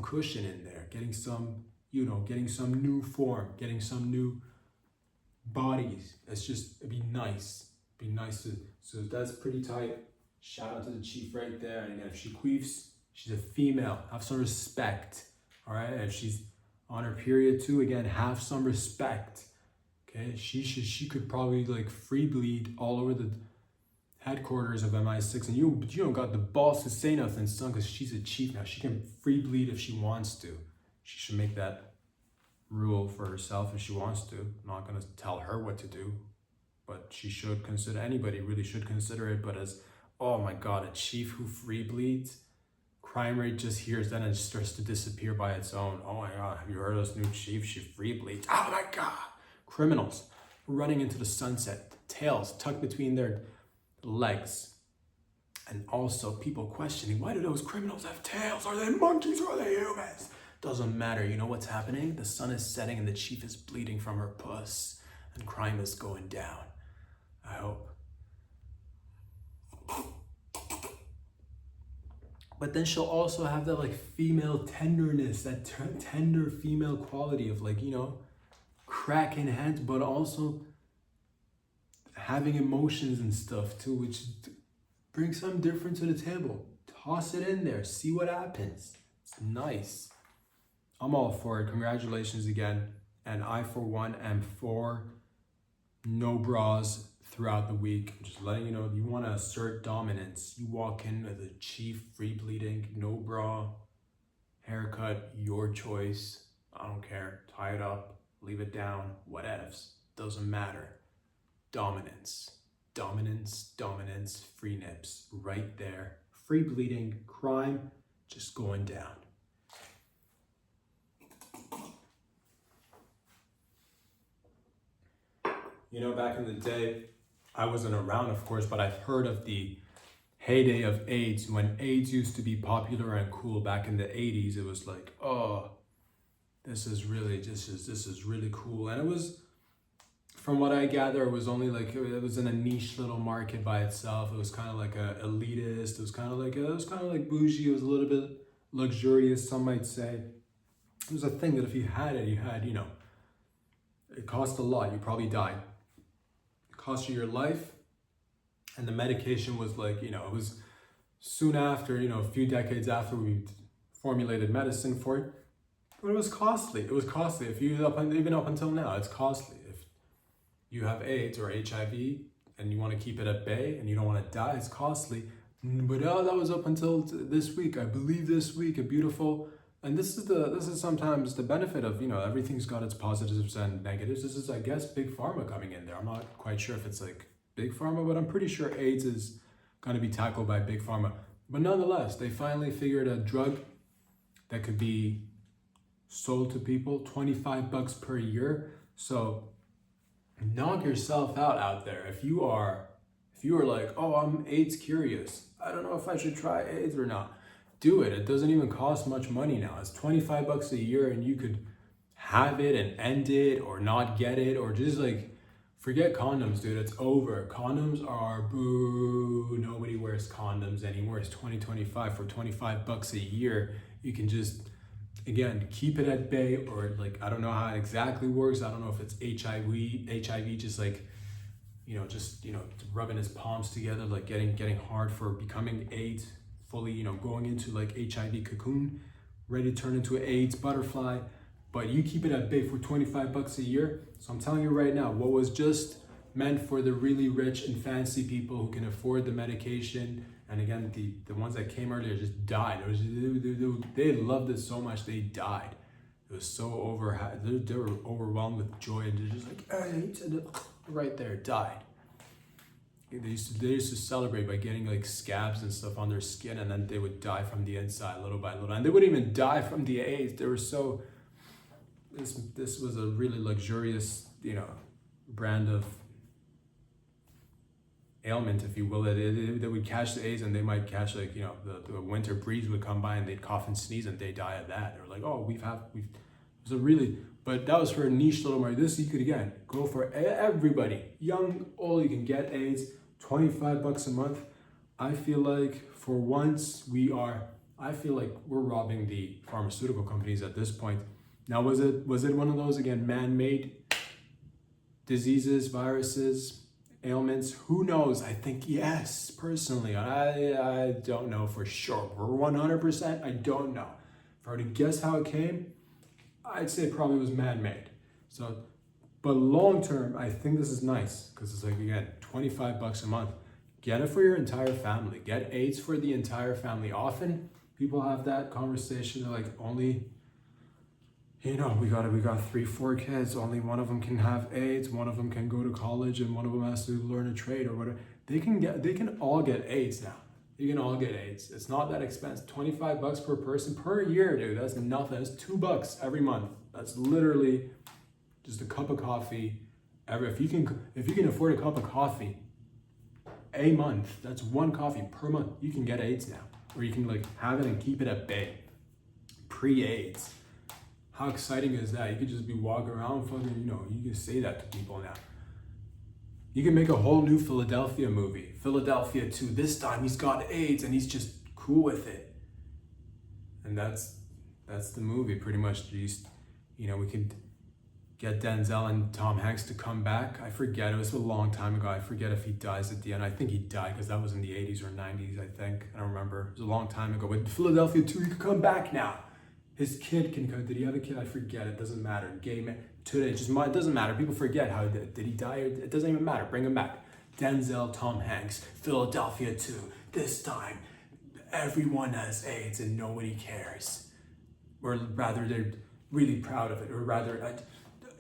cushion in there, getting some, you know, getting some new form, getting some new bodies. It'd be nice. It'd be nice to, so that's pretty tight. Shout out to the chief right there. And again, if she queefs, she's a female. Have some respect. All right. And if she's on her period too, again, have some respect. Okay. She could probably like free bleed all over the headquarters of MI6, and you don't got the balls to say nothing, son, because she's a chief now. She can free bleed if she wants to. She should make that rule for herself if she wants to. I'm not gonna tell her what to do, but she should consider, anybody really should consider it. But as, oh my God, a chief who free bleeds, crime rate just hears that and it starts to disappear by its own. Oh my God, have you heard of this new chief? She free bleeds. Oh my God. Criminals running into the sunset, tails tucked between their legs. And also people questioning, why do those criminals have tails? Are they monkeys or are they humans? Doesn't matter. You know what's happening? The sun is setting and the chief is bleeding from her puss and crime is going down. I hope. But then she'll also have that like female tenderness, that tender female quality of like, you know, cracking heads, but also having emotions and stuff too, which brings something different to the table. Toss it in there, see what happens. It's nice. I'm all for it. Congratulations again. And I, for one, am for no bras throughout the week. I'm just letting you know, you want to assert dominance. You walk in with a chief free bleeding, no bra, haircut, your choice. I don't care. Tie it up, leave it down, whatevs. Doesn't matter. Dominance, dominance, dominance, free nips, right there. Free bleeding, crime, just going down. You know, back in the day, I wasn't around, of course, but I've heard of the heyday of AIDS. When AIDS used to be popular and cool back in the 80s, it was like, oh, this is really cool. And it was, from what I gather, it was only like, it was in a niche little market by itself. It was kind of like a elitist. It was kind of like bougie. It was a little bit luxurious, some might say. It was a thing that if you had it, you know, it cost a lot. You probably died. It cost you your life. And the medication was like, you know, it was soon after, you know, a few decades after we formulated medicine for it. But it was costly. It was costly. Even up until now, it's costly. If you have AIDS or HIV and you want to keep it at bay and you don't want to die, it's costly. But that was up until this week. I believe this week, a beautiful, and this is sometimes the benefit of, you know, everything's got its positives and negatives. This is, I guess, Big Pharma coming in there. I'm not quite sure if it's like Big Pharma, but I'm pretty sure AIDS is going to be tackled by Big Pharma. But nonetheless, they finally figured a drug that could be sold to people, $25 per year. So knock yourself out there. If you are like, oh, I'm AIDS curious, I don't know if I should try AIDS or not, do it. It doesn't even cost much money now. It's $25 a year and you could have it and end it or not get it, or just like forget condoms, dude. It's over. Condoms are boo. Nobody wears condoms anymore. It's 2025. For $25 a year, you can just, again, keep it at bay, or like, I don't know how it exactly works. I don't know if it's HIV just like, just rubbing his palms together, like getting hard for becoming AIDS, fully, going into like HIV cocoon, ready to turn into an AIDS butterfly. But you keep it at bay for $25 a year. So I'm telling you right now, what was just meant for the really rich and fancy people who can afford the medication, and again, the ones that came earlier just died. They loved it so much, they died. It was so they were overwhelmed with joy, and they're just like, right there, died. They used to celebrate by getting like scabs and stuff on their skin, and then they would die from the inside little by little. And they wouldn't even die from the AIDS. They were so, this was a really luxurious, brand of ailment, if you will, that they would catch the AIDS, and they might catch like, you know, the winter breeze would come by and they'd cough and sneeze and they die of that. Or like, oh, it was a really, but that was for a niche little market. This, you could again go for everybody, young, old. You can get AIDS, $25 a month. I feel like for once I feel like we're robbing the pharmaceutical companies at this point. Now, was it one of those, again, man-made diseases, viruses, ailments? Who knows? I think yes, personally. I don't know for sure. For 100%, I don't know. If I were to guess how it came, I'd say it probably was man-made. So, but long term, I think this is nice because it's like, again, $25 a month. Get it for your entire family. Get AIDS for the entire family. Often people have that conversation. They're like, only, you know, we got 3-4 kids. Only one of them can have AIDS. One of them can go to college, and one of them has to learn a trade or whatever. They can all get AIDS now. You can all get AIDS. It's not that expensive. $25 per person per year, dude. That's nothing. That's $2 every month. That's literally just a cup of coffee. If you can afford a cup of coffee a month, that's one coffee per month. You can get AIDS now, or you can like have it and keep it at bay. Pre-AIDS. How exciting is that? You could just be walking around fucking, you know, you can say that to people now. You can make a whole new Philadelphia movie. Philadelphia 2. This time he's got AIDS and he's just cool with it. And that's the movie pretty much. You know, we could get Denzel and Tom Hanks to come back. I forget, it was a long time ago. I forget if he dies at the end. I think he died because that was in the 80s or 90s, I think. I don't remember. It was a long time ago. But Philadelphia 2, he could come back now. His kid can come. Did he have a kid? I forget. It doesn't matter. Gay man. Today, it doesn't matter. People forget how did he die? It doesn't even matter. Bring him back. Denzel, Tom Hanks, Philadelphia 2. This time, everyone has AIDS and nobody cares. Or rather, they're really proud of it. Or rather,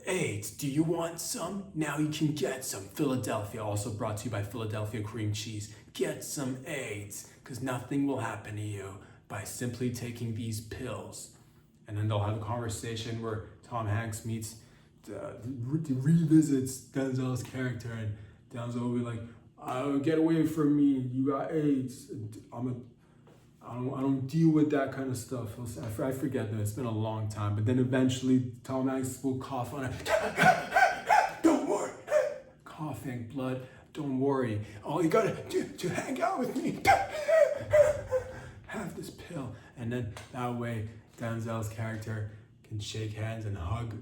AIDS, do you want some? Now you can get some. Philadelphia, also brought to you by Philadelphia Cream Cheese. Get some AIDS, because nothing will happen to you by simply taking these pills. And then they'll have a conversation where Tom Hanks revisits Denzel's character, and Denzel will be like, "Get away from me! You got AIDS. I don't deal with that kind of stuff." I forget that. It's been a long time. But then eventually Tom Hanks will cough on it. Don't worry. Coughing, blood. Don't worry. All you gotta do to hang out with me. Have this pill. And then that way Denzel's character can shake hands and hug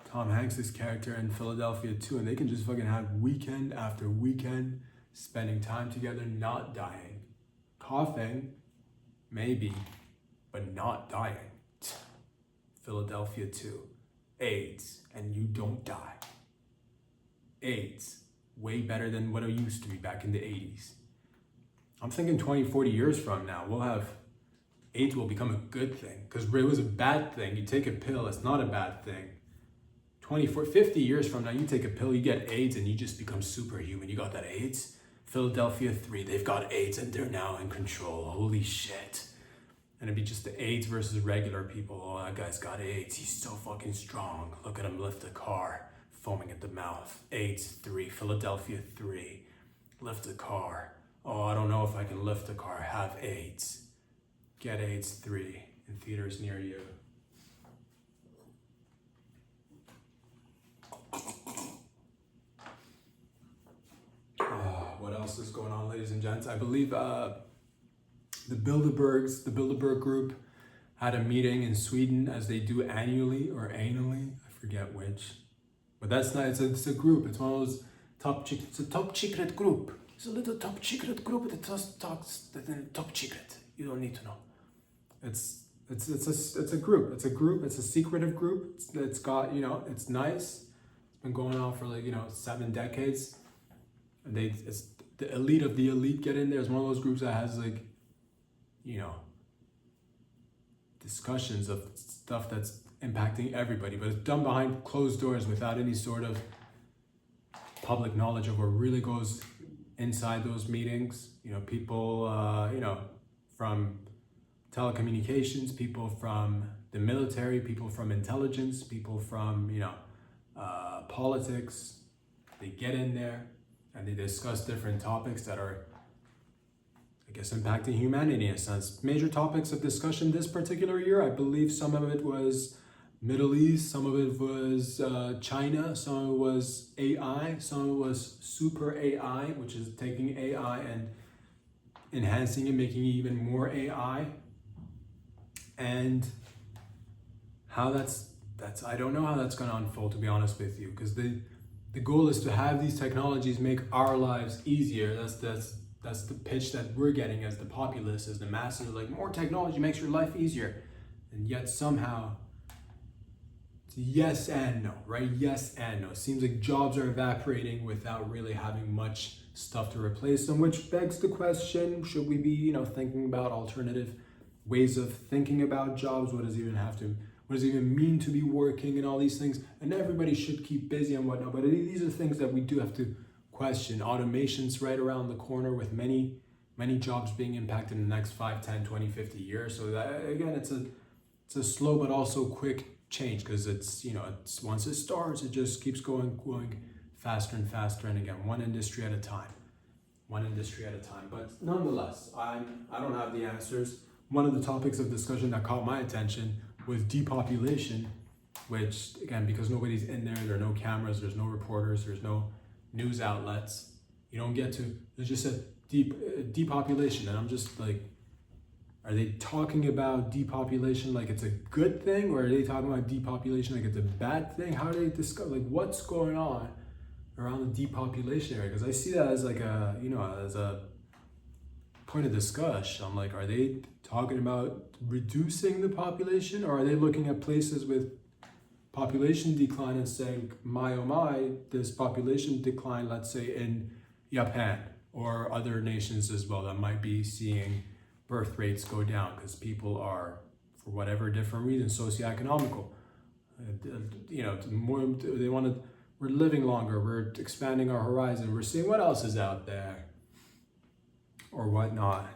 Tom Hanks' character in Philadelphia 2, and they can just fucking have weekend after weekend spending time together, not dying. Coughing, maybe, but not dying. Philadelphia 2. AIDS, and you don't die. AIDS, way better than what it used to be back in the 80s. I'm thinking 20, 40 years from now, AIDS will become a good thing, because it was a bad thing. You take a pill, it's not a bad thing. 50 years from now, you take a pill, you get AIDS, and you just become superhuman. You got that AIDS? Philadelphia 3, they've got AIDS, and they're now in control. Holy shit. And it'd be just the AIDS versus regular people. Oh, that guy's got AIDS. He's so fucking strong. Look at him lift a car, foaming at the mouth. AIDS 3, Philadelphia 3. Lift a car. Oh, I don't know if I can lift a car. Have AIDS. Get AIDS 3 in theaters near you. What else is going on, ladies and gents? I believe the Bilderberg group had a meeting in Sweden, as they do annually or annually. I forget which. But that's not, it's a group. It's one of those it's a top secret group. It's a little top secret group that talks top secret. You don't need to know. It's a group. It's a secretive group. It's got, you know, it's nice. It's been going on for 7 decades. And it's the elite of the elite get in there. It's one of those groups that has discussions of stuff that's impacting everybody, but it's done behind closed doors without any sort of public knowledge of what really goes inside those meetings. People, from telecommunications, people from the military, people from intelligence, people from, politics, they get in there and they discuss different topics that are, I guess, impacting humanity in a sense. Major topics of discussion this particular year, I believe some of it was Middle East, some of it was China, some of it was AI, some of it was super AI, which is taking AI and enhancing it, making it even more AI. And how that's I don't know how that's going to unfold, to be honest with you, because the goal is to have these technologies make our lives easier. That's the pitch that we're getting as the populace, as the masses, like more technology makes your life easier. And yet somehow it's yes and no, right? Yes and no. It seems like jobs are evaporating without really having much stuff to replace them, which begs the question, should we be, thinking about alternative ways of thinking about jobs? What does it even mean to be working and all these things? And everybody should keep busy and whatnot, but these are things that we do have to question. Automation's right around the corner, with many jobs being impacted in the next 5, 10, 20, 50 years. So that, again, it's a slow but also quick change, because it's once it starts, it just keeps going faster and faster, and again, one industry at a time. But nonetheless, I don't have the answers. One of the topics of discussion that caught my attention was depopulation, which, again, because nobody's in there are no cameras, there's no reporters, there's no news outlets, you don't get to, there's just a depopulation. And I'm just like, are they talking about depopulation like it's a good thing, or are they talking about depopulation like it's a bad thing? How do they discuss, like, what's going on around the depopulation area? Because I see that as like as a point of discussion. I'm like, are they talking about reducing the population, or are they looking at places with population decline and saying, my oh my, this population decline, let's say in Japan or other nations as well, that might be seeing birth rates go down because people are, for whatever different reason, socioeconomical. More they want to. We're living longer. We're expanding our horizon. We're seeing what else is out there, or whatnot.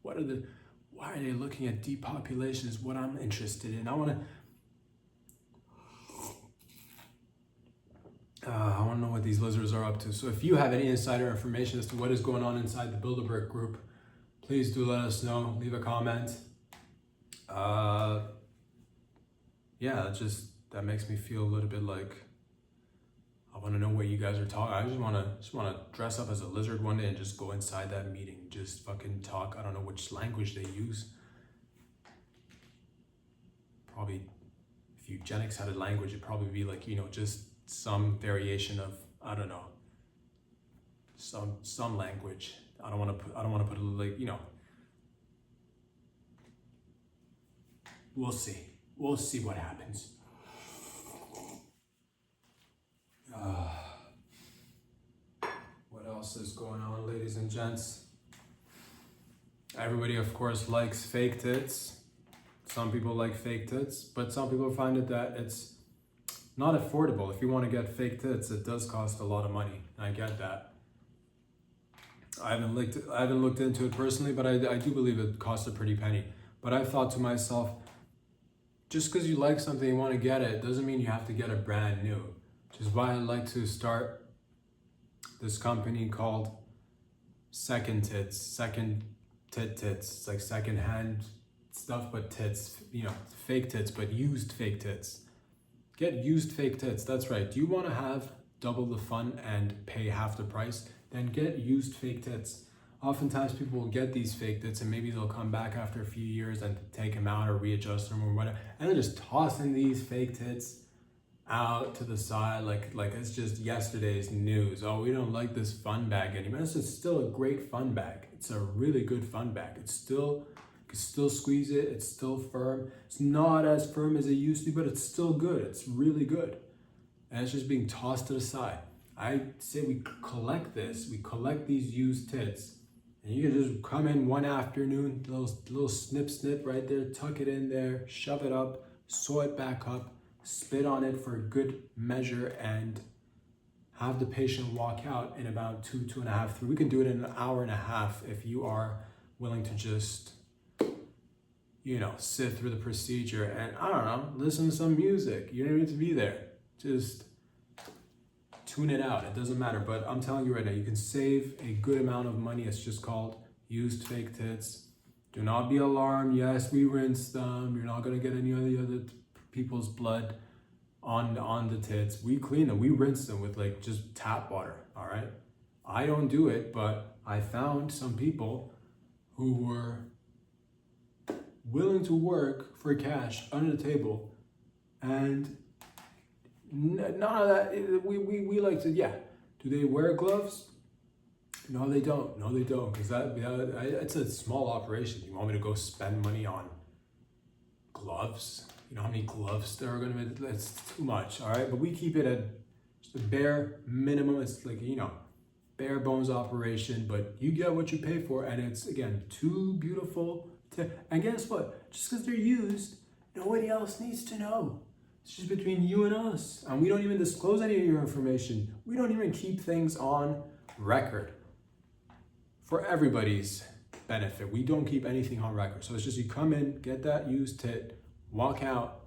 Why are they looking at depopulation? Is what I'm interested in. I want to know what these lizards are up to. So if you have any insider information as to what is going on inside the Bilderberg group, please do let us know. Leave a comment. That makes me feel a little bit like I want to know what you guys are talking. I just want to dress up as a lizard one day and just go inside that meeting, just fucking talk. I don't know which language they use. Probably, if eugenics had a language, it'd probably be like, just some variation of, I don't know, some language. I don't want to put it like, we'll see what happens. What else is going on, ladies and gents? Everybody, of course, likes fake tits. Some people like fake tits, but some people find it that it's not affordable. If you want to get fake tits, it does cost a lot of money. I get that. I haven't looked into it personally, but I do believe it costs a pretty penny. But I've thought to myself, just because you like something, you want to get it, doesn't mean you have to get it brand new. Which is why I like to start this company called Second Tits. It's like second-hand stuff, but tits, fake tits, but used fake tits. Get used fake tits, that's right. Do you want to have double the fun and pay half the price? Then get used fake tits. Oftentimes people will get these fake tits and maybe they'll come back after a few years and take them out or readjust them or whatever, and they're just tossing these fake tits out to the side like it's just yesterday's news. Oh, we don't like this fun bag anymore. This is still a great fun bag. It's a really good fun bag. You can still squeeze it. It's still firm. It's not as firm as it used to be, but it's still good. It's really good. And it's just being tossed to the side. I say we collect this. We collect these used tits. And you can just come in one afternoon, little snip right there, tuck it in there, shove it up, sew it back up, spit on it for good measure, and have the patient walk out in about 2.5, 3. We can do it in an hour and a half if you are willing to just, sit through the procedure and, I don't know, listen to some music. You don't need to be there. Just tune it out. It doesn't matter. But I'm telling you right now, you can save a good amount of money. It's just called used fake tits. Do not be alarmed. Yes, we rinse them. You're not gonna get any other people's blood on the tits. We clean them. We rinse them with like just tap water. All right. I don't do it, but I found some people who were willing to work for cash under the table, and none of that. We like to, yeah. Do they wear gloves? No, they don't. No, they don't. Because it's a small operation. You want me to go spend money on gloves? You know how many gloves there are going to be? That's too much, all right? But we keep it at just a bare minimum. It's like, bare bones operation, but you get what you pay for. And it's, again, too beautiful to... And guess what? Just because they're used, nobody else needs to know. It's just between you and us. And we don't even disclose any of your information. We don't even keep things on record. For everybody's benefit, we don't keep anything on record. So it's just you come in, get that used tit, walk out,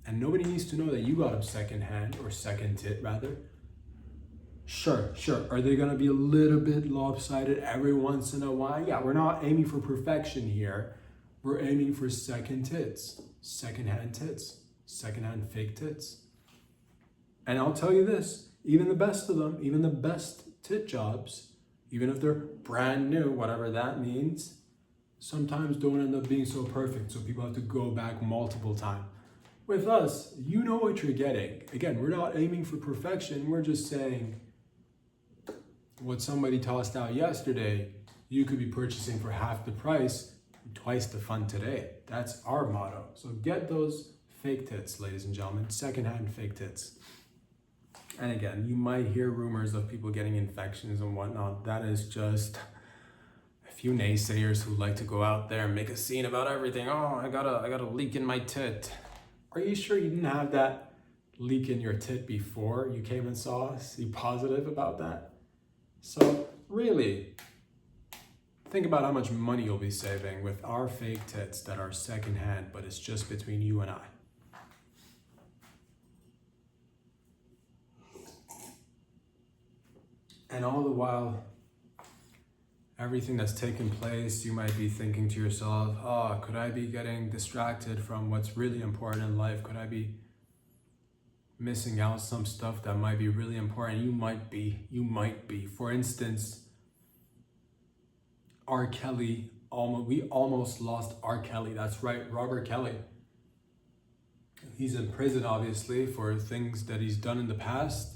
and nobody needs to know that you got them second hand, or second tit rather. Sure. Are they gonna be a little bit lopsided every once in a while? Yeah, we're not aiming for perfection here. We're aiming for second tits, second-hand tits, second-hand fake tits. And I'll tell you this, even the best of them, even the best tit jobs, even if they're brand new, whatever that means, sometimes don't end up being so perfect. So people have to go back multiple times. With us, you know what you're getting. Again, we're not aiming for perfection. We're just saying what somebody tossed out yesterday, you could be purchasing for half the price, twice the fun today. That's our motto. So get those fake tits, ladies and gentlemen, secondhand fake tits. And again, you might hear rumors of people getting infections and whatnot. That is just a few naysayers who like to go out there and make a scene about everything. Oh, I got a leak in my tit. Are you sure you didn't have that leak in your tit before you came and saw us? Are you positive about that? So really, think about how much money you'll be saving with our fake tits that are secondhand, but it's just between you and I. And all the while, everything that's taking place, you might be thinking to yourself, oh, could I be getting distracted from what's really important in life? Could I be missing out some stuff that might be really important? You might be. For instance, R. Kelly, we almost lost R. Kelly. That's right, Robert Kelly. He's in prison, obviously, for things that he's done in the past.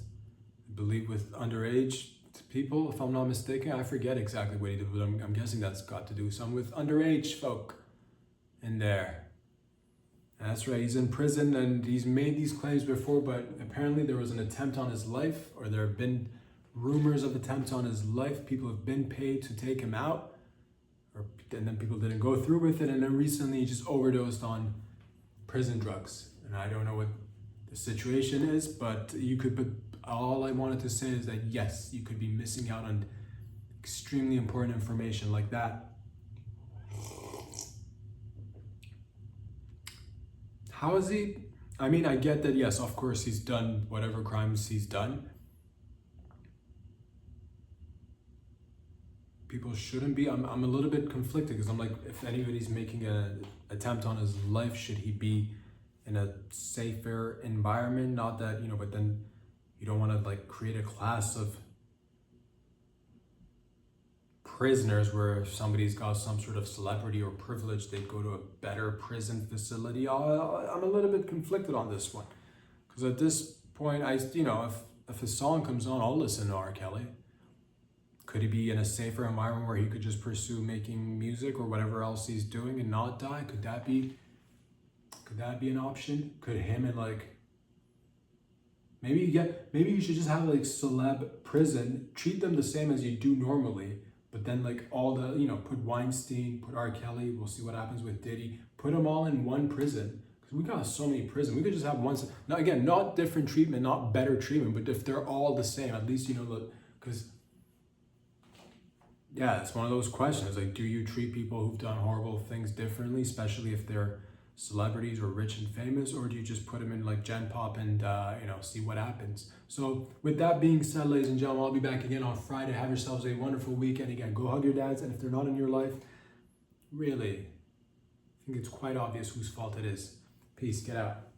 I believe with underage people, if I'm not mistaken. I forget exactly what he did, but I'm guessing that's got to do something with underage folk in there. And that's right, he's in prison and he's made these claims before, but apparently there was an attempt on his life, or there have been rumors of attempts on his life. People have been paid to take him out, and then people didn't go through with it, and then recently he just overdosed on prison drugs. And I don't know what the situation is, but all I wanted to say is that yes, you could be missing out on extremely important information like that. How is he? I mean, I get that, yes, of course, he's done whatever crimes he's done. People shouldn't be. I'm a little bit conflicted because I'm like, if anybody's making an attempt on his life, should he be in a safer environment? Not that, but then you don't want to like create a class of prisoners where if somebody's got some sort of celebrity or privilege, they'd go to a better prison facility. I'm a little bit conflicted on this one. Because at this point, if a song comes on, I'll listen to R. Kelly. Could he be in a safer environment where he could just pursue making music or whatever else he's doing and not die? Could that be an option? Could him and like, maybe you should just have like celeb prison, treat them the same as you do normally, but then like all the, put Weinstein, put R. Kelly, we'll see what happens with Diddy, put them all in one prison. Because we got so many prisons. We could just have one, now again, not different treatment, not better treatment, but if they're all the same, at least, because yeah, it's one of those questions. Like, do you treat people who've done horrible things differently, especially if they're celebrities or rich and famous, or do you just put them in like Gen Pop and see what happens? So with that being said, ladies and gentlemen, I'll be back again on Friday. Have yourselves a wonderful weekend. Again, go hug your dads, and if they're not in your life, really, I think it's quite obvious whose fault it is. Peace. Get out.